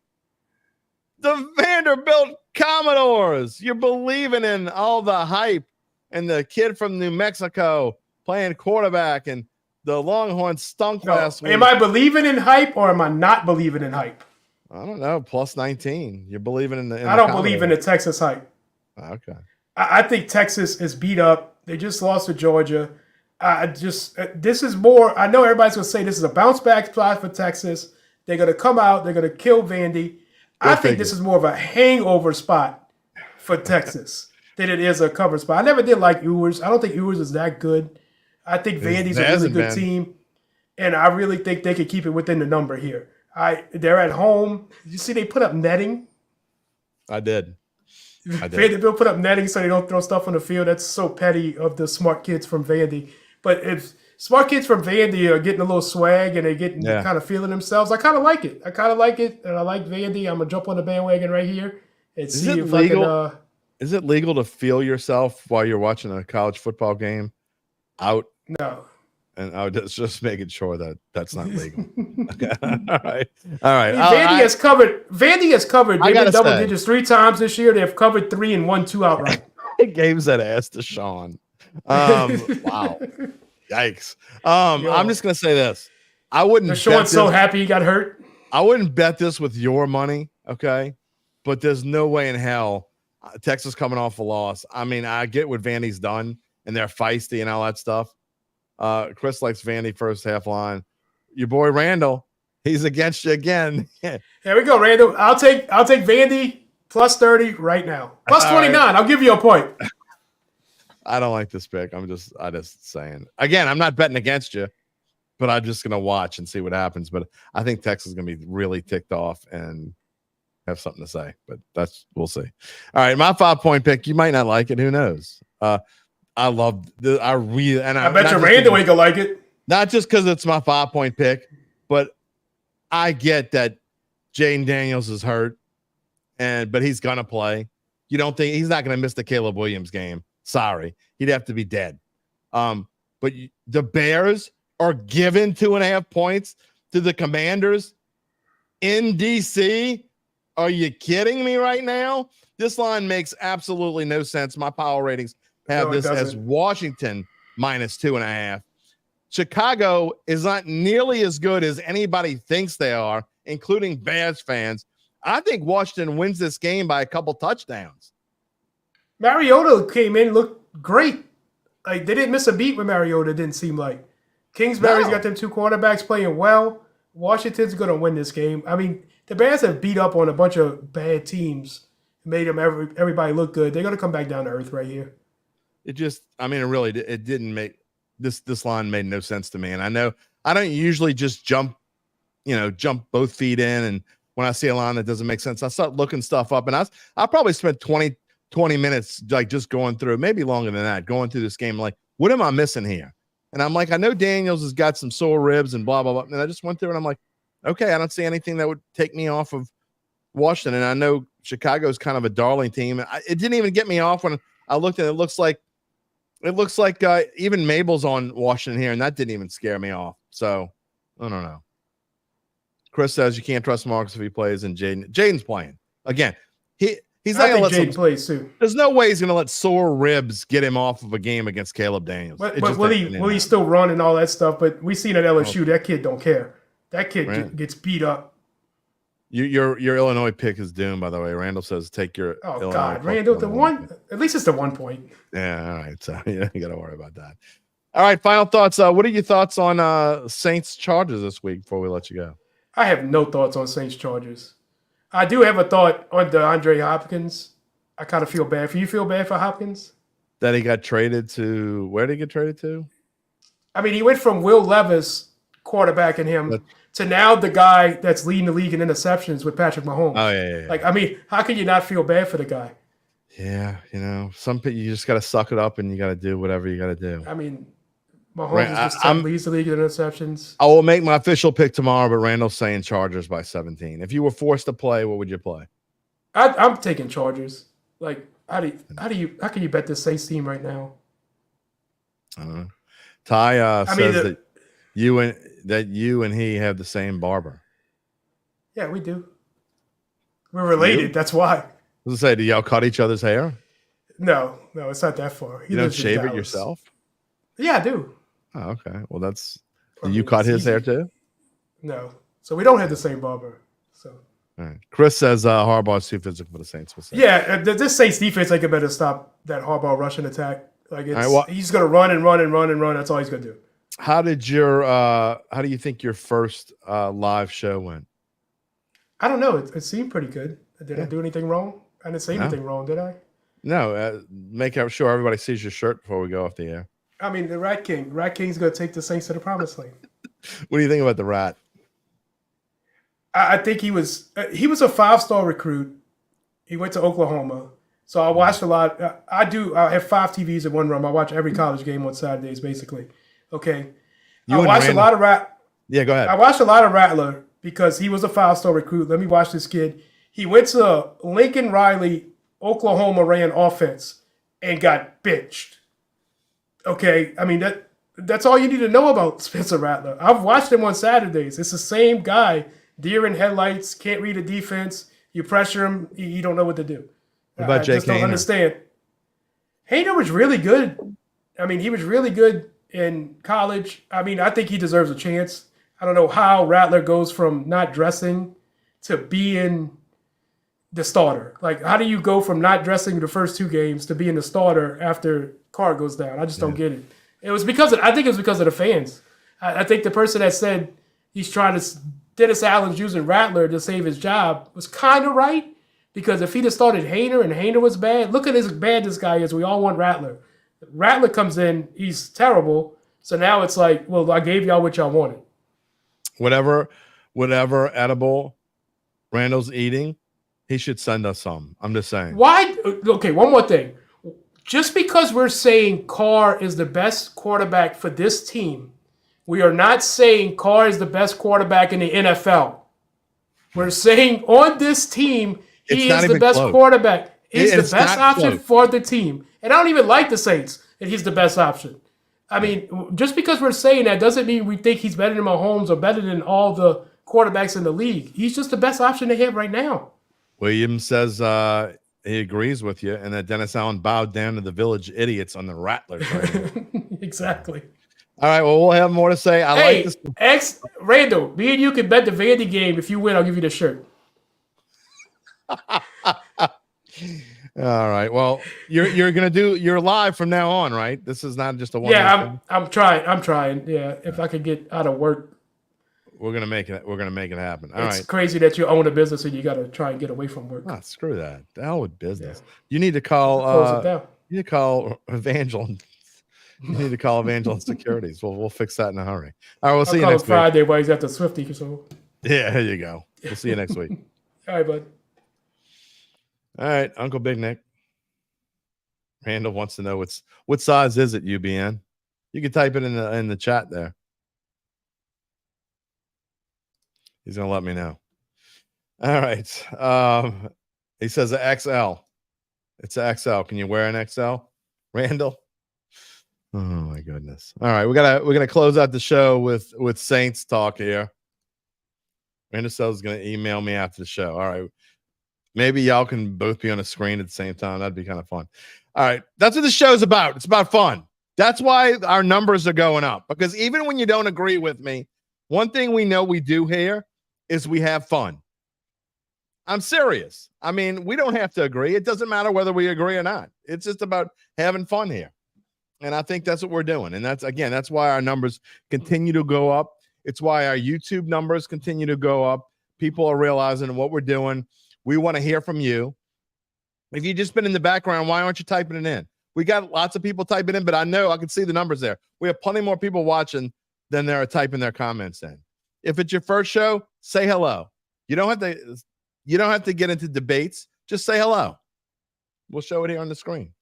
the Vanderbilt Commodores. You're believing in all the hype and the kid from New Mexico playing quarterback, and the Longhorns stunk last week. Am I believing in hype or am I not believing in hype? I don't know. Plus 19. You're believing in the. I don't believe in the Texas hype. Okay. I think Texas is beat up. They just lost to Georgia. This is more. I know everybody's going to say this is a bounce back spot for Texas. They're going to come out. They're going to kill Vandy. I think this is more of a hangover spot for Texas than it is a cover spot. I never did like Ewers. I don't think Ewers is that good. I think Vandy's a really good team, and I really think they could keep it within the number here. They're at home. You see, they put up netting. I did. Vanderbilt put up netting so they don't throw stuff on the field. That's so petty of the smart kids from Vandy. But if smart kids from Vandy are getting a little swag and they're getting kind of feeling themselves, I kind of like it. And I like Vandy. I'm gonna jump on the bandwagon right here and see if I can. Is it legal to feel yourself while you're watching a college football game? Out? No. And I was just making sure that that's not legal. Okay. All right. I mean, Vandy has covered. They've been double digits 3 times this year. They've covered 3 and won 2 outright. Games that ass to Sean. Wow. Yikes. I'm just gonna say this. I wouldn't. Sean's so happy he got hurt. I wouldn't bet this with your money. Okay, but there's no way in hell Texas coming off a loss. I mean, I get what Vandy's done and they're feisty and all that stuff. Chris likes Vandy first half line. Your boy Randall, he's against you again. Here we go, Randall. I'll take Vandy plus 30 right now. Plus 29. Right. I'll give you a point. I don't like this pick. I just saying. Again, I'm not betting against you, but I'm just gonna watch and see what happens. But I think Texas is gonna be really ticked off and have something to say. But we'll see. All right, my 5-point pick. You might not like it. Who knows? I love the. I bet you Randall ain't gonna like it. Not just because it's my 5-point pick, but I get that Jaden Daniels is hurt, but he's gonna play. You don't think he's not gonna miss the Caleb Williams game? Sorry. He'd have to be dead. But the Bears are given 2.5 points to the Commanders in D.C. Are you kidding me right now? This line makes absolutely no sense. My power ratings have this as Washington -2.5. Chicago is not nearly as good as anybody thinks they are, including Bears fans. I think Washington wins this game by a couple touchdowns. Mariota came in, looked great. Like, they didn't miss a beat with Mariota, it didn't seem like. Kingsbury's got them two quarterbacks playing well. Washington's going to win this game. I mean, the Bears have beat up on a bunch of bad teams, made them everybody look good. They're going to come back down to earth right here. It didn't make this line made no sense to me. And I know I don't usually just jump both feet in. And when I see a line that doesn't make sense, I start looking stuff up. And I probably spent 20 minutes like just going through, maybe longer than that, going through this game. Like, what am I missing here? And I'm like, I know Daniels has got some sore ribs and blah, blah, blah. And I just went through and I'm like, okay, I don't see anything that would take me off of Washington. And I know Chicago's kind of a darling team. It didn't even get me off when I looked at it. It looks like even Mabel's on Washington here, and that didn't even scare me off. So I don't know. Chris says you can't trust Marcus if he plays, and Jaden's playing again. He's not going to let Jaden play too. There's no way he's going to let sore ribs get him off of a game against Caleb Daniels. But will he still run and all that stuff? But we seen at LSU that kid don't care. That kid gets beat up. Your Illinois pick is doomed, by the way. Randall says take your Illinois God, Randall, the one at least it's the 1 point. Yeah, all right. So you got to worry about that. All right, final thoughts. What are your thoughts on Saints Chargers this week before we let you go? I have no thoughts on Saints Chargers. I do have a thought on DeAndre Hopkins. I kind of feel bad for you. Feel bad for Hopkins? That he got traded to where did he get traded to? I mean, he went from Will Levis quarterbacking him to now the guy that's leading the league in interceptions with Patrick Mahomes. Oh, yeah. Like, I mean, how can you not feel bad for the guy? Yeah, some people, you just got to suck it up and you got to do whatever you got to do. I mean, Mahomes leads the league in interceptions. I will make my official pick tomorrow, but Randall's saying Chargers by 17. If you were forced to play, what would you play? I'm taking Chargers. Like, how can you bet this Saints team right now? I don't know. Ty says that you and he have the same barber. Yeah, we do. We're related. That's why. I was gonna say, do y'all cut each other's hair? No, it's not that far. You don't shave it yourself? Yeah, I do. Oh, okay. Well, do you cut his hair too? No. So we don't have the same barber. So. All right. Chris says Harbaugh's too physical for the Saints. Yeah, this Saints defense, they could better stop that Harbaugh rushing attack. Like he's gonna run and run and run and run. That's all he's gonna do. How do you think your first live show went? I don't know. It seemed pretty good. Did I do anything wrong? I didn't say anything wrong, did I? No. Make sure everybody sees your shirt before we go off the air. I mean, the Rat King. Rat King's gonna take the Saints to the promised land. What do you think about the Rat? I think he was a 5-star recruit. He went to Oklahoma. So I watched a lot. I have 5 TVs in one room. I watch every college game on Saturdays, basically. Okay. I watched a lot of Yeah, go ahead. I watched a lot of Rattler because he was a 5-star recruit. Let me watch this kid. He went to Lincoln Riley, Oklahoma ran offense and got benched. Okay. I mean, that's all you need to know about Spencer Rattler. I've watched him on Saturdays. It's the same guy. Deer in headlights, can't read a defense. You pressure him, you don't know what to do. What about Jake Haener? I just don't understand. Haener was really good. I mean, he was really good in college. I mean, I think he deserves a chance. I don't know how Rattler goes from not dressing to being the starter. Like, how do you go from not dressing the first 2 games to being the starter after Carr goes down? I just don't get it. I think it was because of the fans. I think the person that said he's trying to Dennis Allen's using Rattler to save his job was kind of right, because if he'd have started Haener and Haener was bad, look at how bad this guy is. We all want Rattler. Rattler comes in, he's terrible. So now it's like, well, I gave y'all what y'all wanted. Whatever edible Randall's eating, he should send us some. I'm just saying. Why? Okay, one more thing. Just because we're saying Carr is the best quarterback for this team, we are not saying Carr is the best quarterback in the NFL. We're saying on this team, he is the best quarterback. He's the best option for the team. And I don't even like the Saints, and he's the best option. I mean, just because we're saying that doesn't mean we think he's better than Mahomes or better than all the quarterbacks in the league. He's just the best option they have right now. Williams says he agrees with you, and that Dennis Allen bowed down to the village idiots on the Rattler train. Exactly. All right, well, we'll have more to say. I like this. Randall, me and you can bet the Vandy game. If you win, I'll give you the shirt. All right. Well, you're gonna do. You're live from now on, right? This is not just a one. Yeah, I'm trying. Yeah, if I could get out of work. We're gonna make it. We're gonna make it happen. All right. It's crazy that you own a business and you got to try and get away from work. Oh, screw that. The hell with business. Yeah. You need to call. You need to call Evangeline. You need to call Evangeline Securities. We'll fix that in a hurry. All right. We'll see you next week. Friday while he's at the Swifty. So. Yeah, there you go. We'll see you next week. All right, bud. All right, Uncle Big Nick. Randall wants to know what size is it, UBN? You can type it in the chat there. He's gonna let me know. All right. He says an XL. It's an XL. Can you wear an XL, Randall? Oh my goodness. All right, we're gonna close out the show with Saints talk here. Randall is gonna email me after the show. All right. Maybe y'all can both be on a screen at the same time. That'd be kind of fun. All right. That's what the show's about. It's about fun. That's why our numbers are going up. Because even when you don't agree with me, one thing we know we do here is we have fun. I'm serious. I mean, we don't have to agree. It doesn't matter whether we agree or not. It's just about having fun here. And I think that's what we're doing. And that's why our numbers continue to go up. It's why our YouTube numbers continue to go up. People are realizing what we're doing. We want to hear from you. If you've just been in the background, why aren't you typing it in? We got lots of people typing in, but I know I can see the numbers there. We have plenty more people watching than there are typing their comments in. If it's your first show, say hello. You don't have to get into debates. Just say hello. We'll show it here on the screen.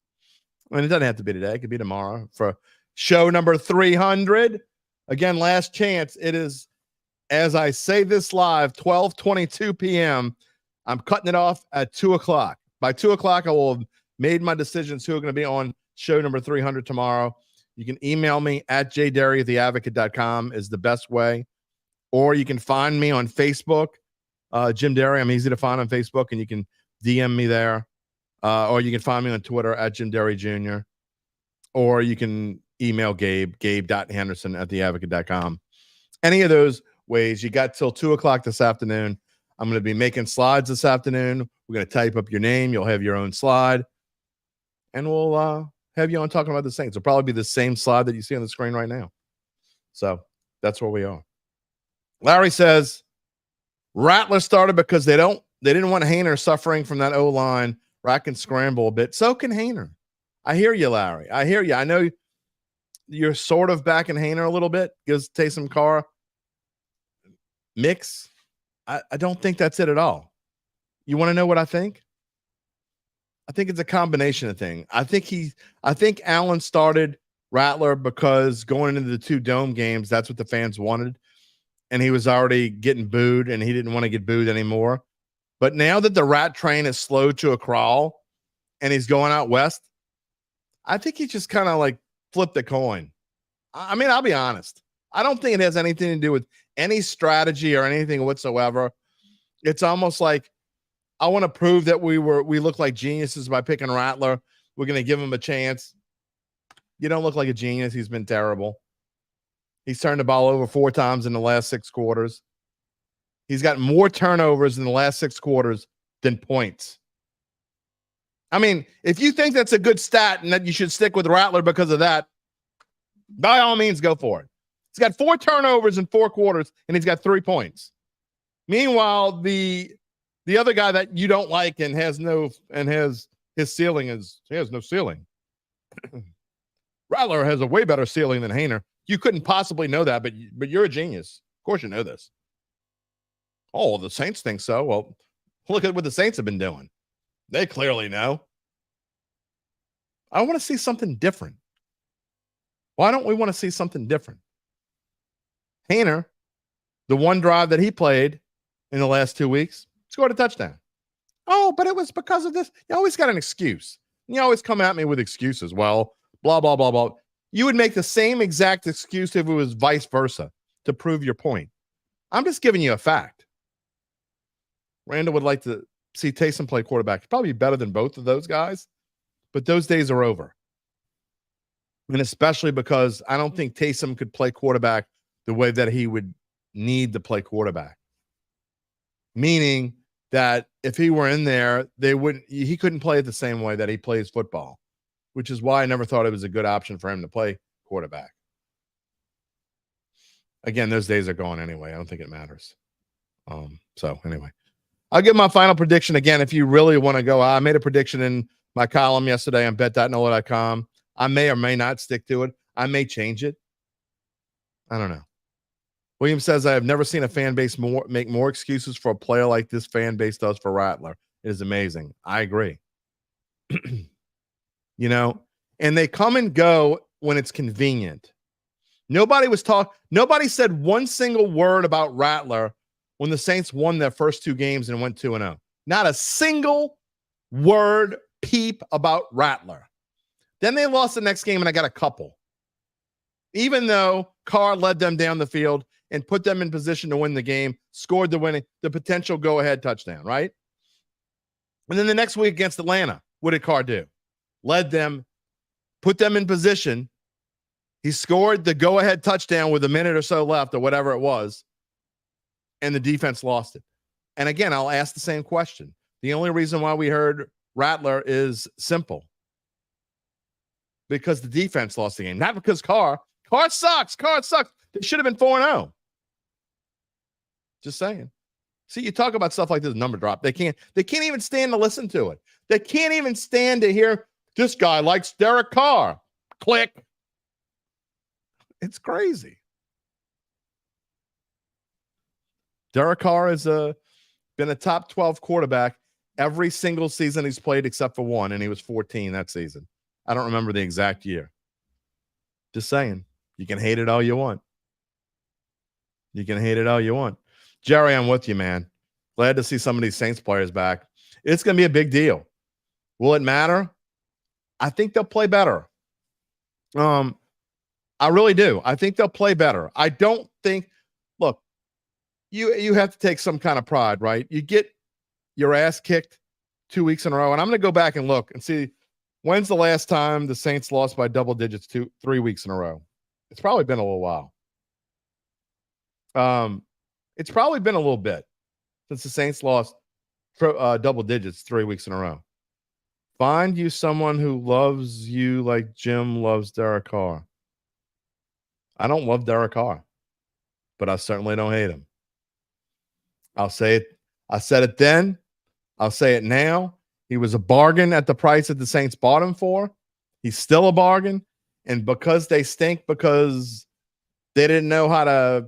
I mean, it doesn't have to be today. It could be tomorrow for show number 300. Again, last chance. It is, as I say this live, 12:22 p.m. I'm cutting it off at 2 o'clock. By 2 o'clock, I will have made my decisions who are going to be on show number 300 tomorrow. You can email me at jderry@theadvocate.com is the best way. Or you can find me on Facebook, Jim Derry. I'm easy to find on Facebook, and you can DM me there. Or you can find me on Twitter at Jim Derry Jr. Or you can email gabe.henderson@theadvocate.com. Any of those ways. You got till 2 o'clock this afternoon. I'm going to be making slides this afternoon. We're going to type up your name. You'll have your own slide. And we'll have you on talking about the Saints. It'll probably be the same slide that you see on the screen right now. So that's where we are. Larry says, Rattler started because they didn't want Haener suffering from that O-line. Rack and scramble a bit. So can Haener. I hear you, Larry. I hear you. I know you're sort of backing Haener a little bit. Gives Taysom Carr mix. I don't think that's it at all. You want to know what I think? I think it's a combination of things. I think Allen started Rattler because going into the 2 dome games, that's what the fans wanted. And he was already getting booed, and he didn't want to get booed anymore. But now that the rat train is slowed to a crawl and he's going out west, I think he just kind of like flipped the coin. I mean, I'll be honest. I don't think it has anything to do with any strategy or anything whatsoever. It's almost like I want to prove that we look like geniuses by picking Rattler. We're going to give him a chance. You don't look like a genius. He's been terrible. He's turned the ball over 4 times in the last 6 quarters. He's got more turnovers in the last 6 quarters than points. I mean, if you think that's a good stat and that you should stick with Rattler because of that, by all means, go for it. He's got 4 turnovers in 4 quarters, and he's got 3 points. Meanwhile, the other guy that you don't like and his ceiling he has no ceiling. Rattler has a way better ceiling than Haener. You couldn't possibly know that, but you're a genius. Of course you know this. Oh, the Saints think so. Well, look at what the Saints have been doing. They clearly know. I want to see something different. Why don't we want to see something different? Haener, the one drive that he played in the last 2 weeks, scored a touchdown. Oh, but it was because of this. You always got an excuse. You always come at me with excuses. Well, blah, blah, blah, blah. You would make the same exact excuse if it was vice versa to prove your point. I'm just giving you a fact. Randall would like to see Taysom play quarterback. Probably better than both of those guys, but those days are over. And especially because I don't think Taysom could play quarterback the way that he would need to play quarterback. Meaning that if he were in there, he couldn't play it the same way that he plays football, which is why I never thought it was a good option for him to play quarterback. Again, those days are gone anyway. I don't think it matters. So anyway, I'll give my final prediction again. If you really want to go, I made a prediction in my column yesterday on bet.nola.com. I may or may not stick to it. I may change it. I don't know. William says, I have never seen a fan base make more excuses for a player like this fan base does for Rattler. It is amazing. I agree. And they come and go when it's convenient. Nobody said one single word about Rattler when the Saints won their first 2 games and went 2-0. Not a single word peep about Rattler. Then they lost the next game, and I got a couple. Even though Carr led them down the field and put them in position to win the game, scored the potential go-ahead touchdown, right? And then the next week against Atlanta, what did Carr do? Led them, put them in position. He scored the go-ahead touchdown with a minute or so left or whatever it was, and the defense lost it. And again, I'll ask the same question. The only reason why we heard Rattler is simple. Because the defense lost the game. Not because Carr sucks. They should have been 4-0. Just saying. See, you talk about stuff like this number drop. They can't even stand to listen to it. They can't even stand to hear this guy likes Derek Carr. Click. It's crazy. Derek Carr has been a top 12 quarterback every single season he's played except for one, and he was 14 that season. I don't remember the exact year. Just saying. You can hate it all you want. Jerry, I'm with you, man. Glad to see some of these Saints players back. It's going to be a big deal. Will it matter? I think they'll play better. I really do. I think they'll play better. I don't think – look, you have to take some kind of pride, right? You get your ass kicked 2 weeks in a row, and I'm going to go back and look and see when's the last time the Saints lost by double digits 3 weeks in a row. It's probably been a little while. It's probably been a little bit since the Saints lost double digits 3 weeks in a row. Find you someone who loves you like Jim loves Derek Carr. I don't love Derek Carr, but I certainly don't hate him. I'll say it. I said it then. I'll say it now. He was a bargain at the price that the Saints bought him for. He's still a bargain. And because they stink, because they didn't know how to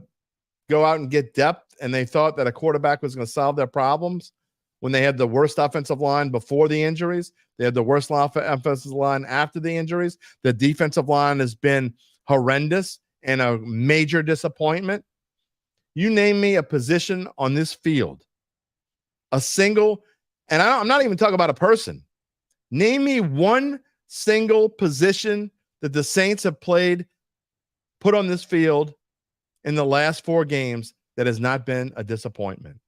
go out and get depth, and they thought that a quarterback was going to solve their problems when they had the worst offensive line before the injuries. They had the worst offensive line after the injuries. The defensive line has been horrendous and a major disappointment. You name me a position on this field, a single, and I'm not even talking about a person. Name me one single position that the Saints have put on this field in the last 4 games that has not been a disappointment.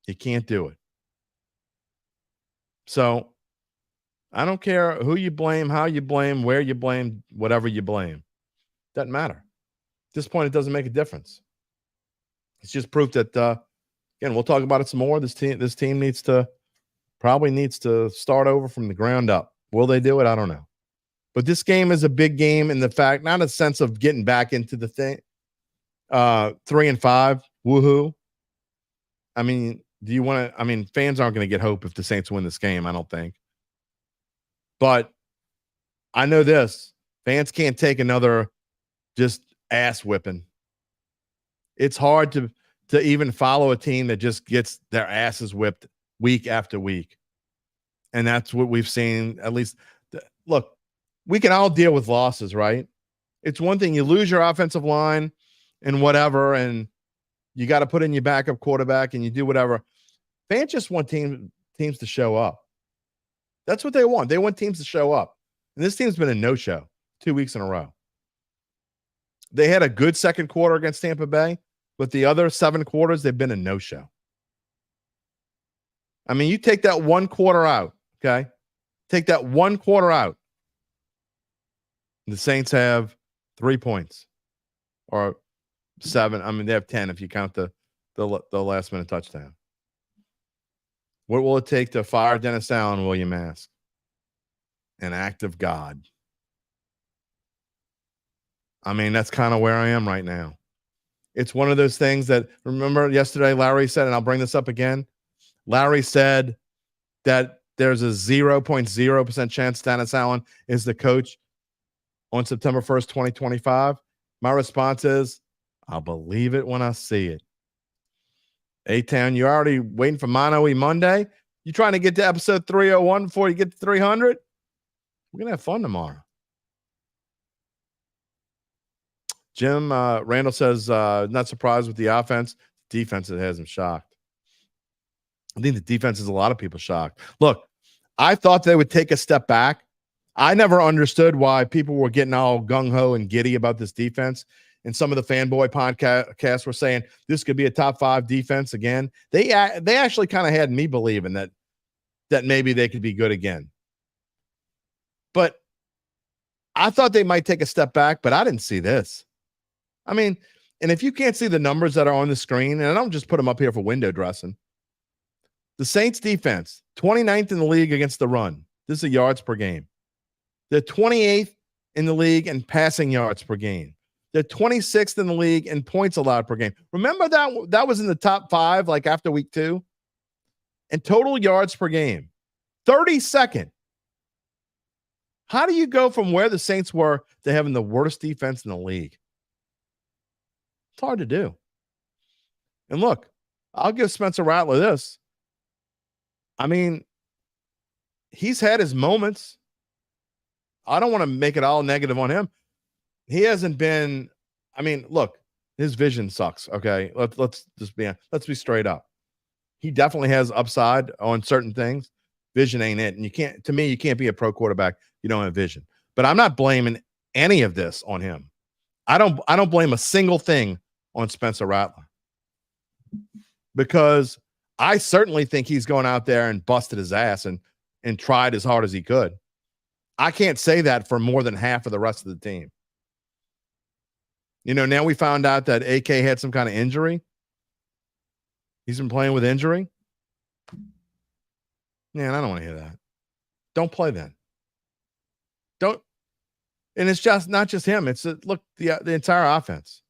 You can't do it. So I don't care who you blame, how you blame, where you blame, whatever you blame. Doesn't matter. At this point, it doesn't make a difference. It's just proof that, again, we'll talk about it some more. This team needs to start over from the ground up. Will they do it? I don't know. But this game is a big game in the fact, not a sense of getting back into the thing. 3-5, woohoo. I mean, fans aren't going to get hope if the Saints win this game, I don't think. But I know this. Fans can't take another just ass whipping. It's hard to even follow a team that just gets their asses whipped week after week. And that's what we've seen, at least. Look, we can all deal with losses, right? It's one thing you lose your offensive line and whatever, and you got to put in your backup quarterback and you do whatever. Fans just want teams to show up. That's what they want. They want teams to show up. And this team's been a no-show 2 weeks in a row. They had a good second quarter against Tampa Bay, but the other 7 quarters, they've been a no-show. I mean, you take that 1 quarter out, okay? Take that 1 quarter out. The Saints have 3 points or 7. I mean, they have 10 if you count the last-minute touchdown. What will it take to fire Dennis Allen, will you ask? An act of God. I mean, that's kind of where I am right now. It's one of those things that, remember yesterday, Larry said, and I'll bring this up again. Larry said that there's a 0.0% chance Dennis Allen is the coach on September 1st, 2025. My response is, I'll believe it when I see it. A-Town, you're already waiting for Mono E Monday? You trying to get to episode 301 before you get to 300? We're going to have fun tomorrow. Jim Randall says, not surprised with the offense. Defense, it has him shocked. I think the defense is a lot of people shocked. Look, I thought they would take a step back. I never understood why people were getting all gung-ho and giddy about this defense. And some of the fanboy podcasts were saying this could be a top 5 defense again. They actually kind of had me believing that maybe they could be good again. But I thought they might take a step back, but I didn't see this. I mean, and if you can't see the numbers that are on the screen, and I don't just put them up here for window dressing, the Saints defense, 29th in the league against the run. This is yards per game. They're 28th in the league in passing yards per game. They're 26th in the league in points allowed per game. Remember that was in the top 5, like after week 2? And total yards per game, 32nd. How do you go from where the Saints were to having the worst defense in the league? It's hard to do. And look, I'll give Spencer Rattler this. I mean, he's had his moments. I don't want to make it all negative on him. He hasn't been, I mean, look, his vision sucks. Okay. Let's be straight up. He definitely has upside on certain things. Vision ain't it. And you can't be a pro quarterback. You don't have vision, but I'm not blaming any of this on him. I don't blame a single thing on Spencer Rattler, because I certainly think he's going out there and busted his ass and tried as hard as he could. I can't say that for more than half of the rest of the team. You know, now we found out that AK had some kind of injury. He's been playing with injury. Man, I don't want to hear that. Don't play then. Don't. And it's just not just him. It's look, the entire offense.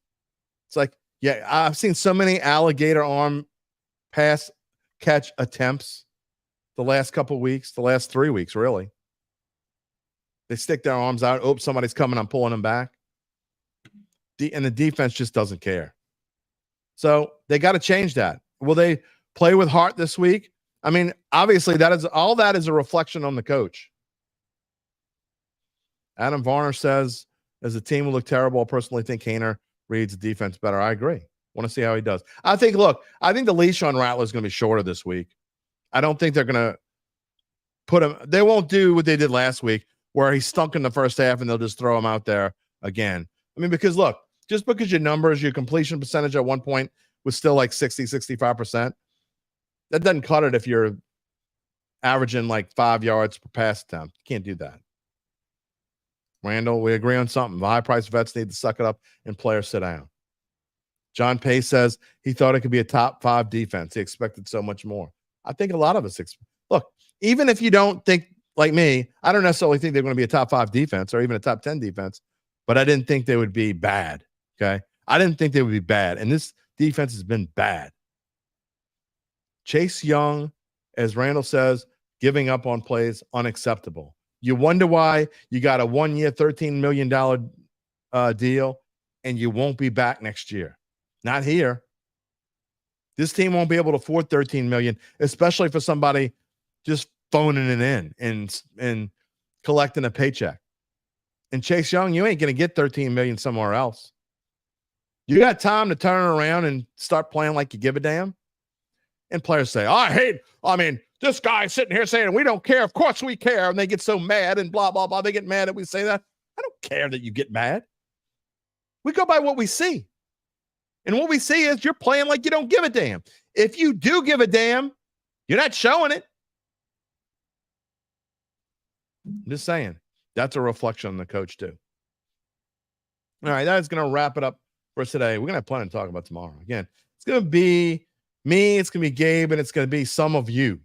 It's like, yeah, I've seen so many alligator arm pass catch attempts the last couple weeks, the last 3 weeks, really. They stick their arms out. Oh, somebody's coming. I'm pulling them back. And the defense just doesn't care. So they got to change that. Will they play with heart this week? I mean, obviously that is a reflection on the coach. Adam Varner says, as a team will look terrible, I personally think Hainer reads the defense better. I agree. Want to see how he does. I think the leash on Rattler is going to be shorter this week. I don't think they're going to put him. They won't do what they did last week where he stunk in the first half and they'll just throw him out there again. I mean, because look, just because your completion percentage at one point was still like 60, 65%, that doesn't cut it if you're averaging like 5 yards per pass attempt. You can't do that. Randall, we agree on something. The high-priced vets need to suck it up and players sit down. John Pace says he thought it could be a top 5 defense. He expected so much more. I think a lot of us look, even if you don't think like me, I don't necessarily think they're going to be a top 5 defense or even a top 10 defense, but I didn't think they would be bad. Okay. I didn't think they would be bad. And this defense has been bad. Chase Young, as Randall says, giving up on plays, unacceptable. You wonder why you got a 1-year, $13 million deal and you won't be back next year. Not here. This team won't be able to afford $13 million, especially for somebody just phoning it in and collecting a paycheck. And Chase Young, you ain't going to get $13 million somewhere else. You got time to turn around and start playing like you give a damn. And players say, this guy sitting here saying, we don't care. Of course we care. And they get so mad and blah, blah, blah. They get mad that we say that. I don't care that you get mad. We go by what we see. And what we see is you're playing like you don't give a damn. If you do give a damn, you're not showing it. I'm just saying. That's a reflection on the coach, too. All right, that is going to wrap it up for us today. We're going to have plenty to talk about tomorrow. Again, it's going to be me, it's going to be Gabe, and it's going to be some of you.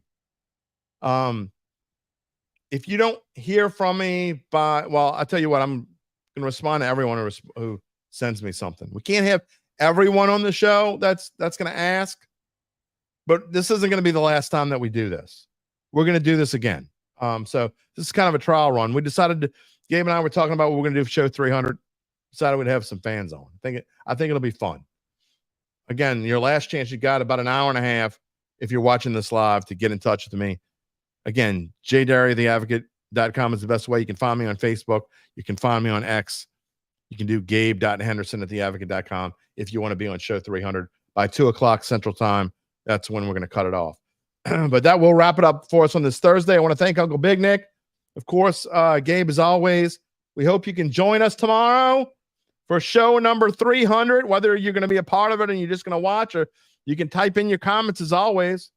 If you don't hear from me I'll tell you what, I'm going to respond to everyone who sends me something. We can't have everyone on the show that's going to ask, but this isn't going to be the last time that we do this. We're going to do this again. So this is kind of a trial run. We decided Gabe and I were talking about what we're going to do for show 300. Decided we'd have some fans on. I think it'll be fun. Again, your last chance, you got about an hour and a half if you're watching this live to get in touch with me. Again, jderrytheadvocate.com is the best way. You can find me on Facebook. You can find me on X. You can do gabe.henderson@theadvocate.com if you want to be on show 300 by 2:00 Central Time. That's when we're going to cut it off. But that will wrap it up for us on this Thursday. I want to thank Uncle Big Nick. Of course, Gabe, as always, we hope you can join us tomorrow for show number 300, whether you're going to be a part of it and you're just going to watch, or you can type in your comments as always.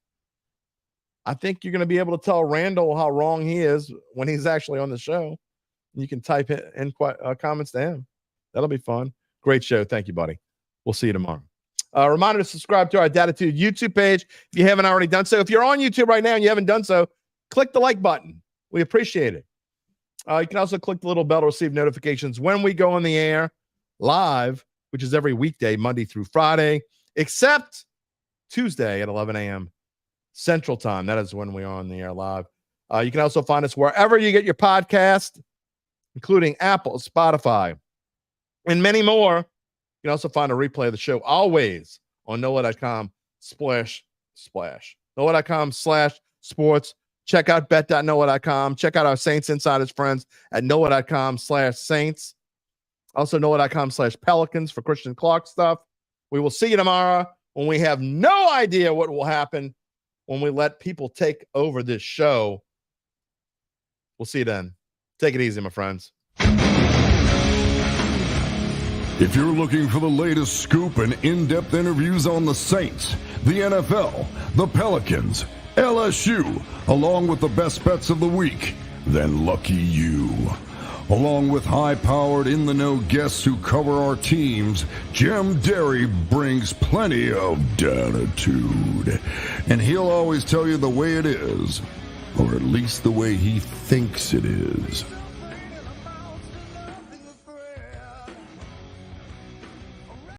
I think you're going to be able to tell Randall how wrong he is when he's actually on the show. You can type in comments to him. That'll be fun. Great show. Thank you, buddy. We'll see you tomorrow. Reminder to subscribe to our Dattitude YouTube page if you haven't already done so. If you're on YouTube right now and you haven't done so, click the like button. We appreciate it. You can also click the little bell to receive notifications when we go on the air live, which is every weekday, Monday through Friday, except Tuesday at 11 a.m. Central Time. That is when we are on the air live. You can also find us wherever you get your podcast, including Apple, Spotify, and many more. You can also find a replay of the show always on NOLA.com/splash. NOLA.com/sports. Check out bet.NOLA.com. Check out our Saints Insiders friends at NOLA.com/Saints. Also NOLA.com/Pelicans for Christian Clark stuff. We will see you tomorrow when we have no idea what will happen when we let people take over this show. We'll see you then. Take it easy, my friends. If you're looking for the latest scoop and in-depth interviews on the Saints, the NFL, the Pelicans, LSU, along with the best bets of the week, then lucky you. Along with high-powered, in-the-know guests who cover our teams, Jim Derry brings plenty of Dattitude. And he'll always tell you the way it is, or at least the way he thinks it is.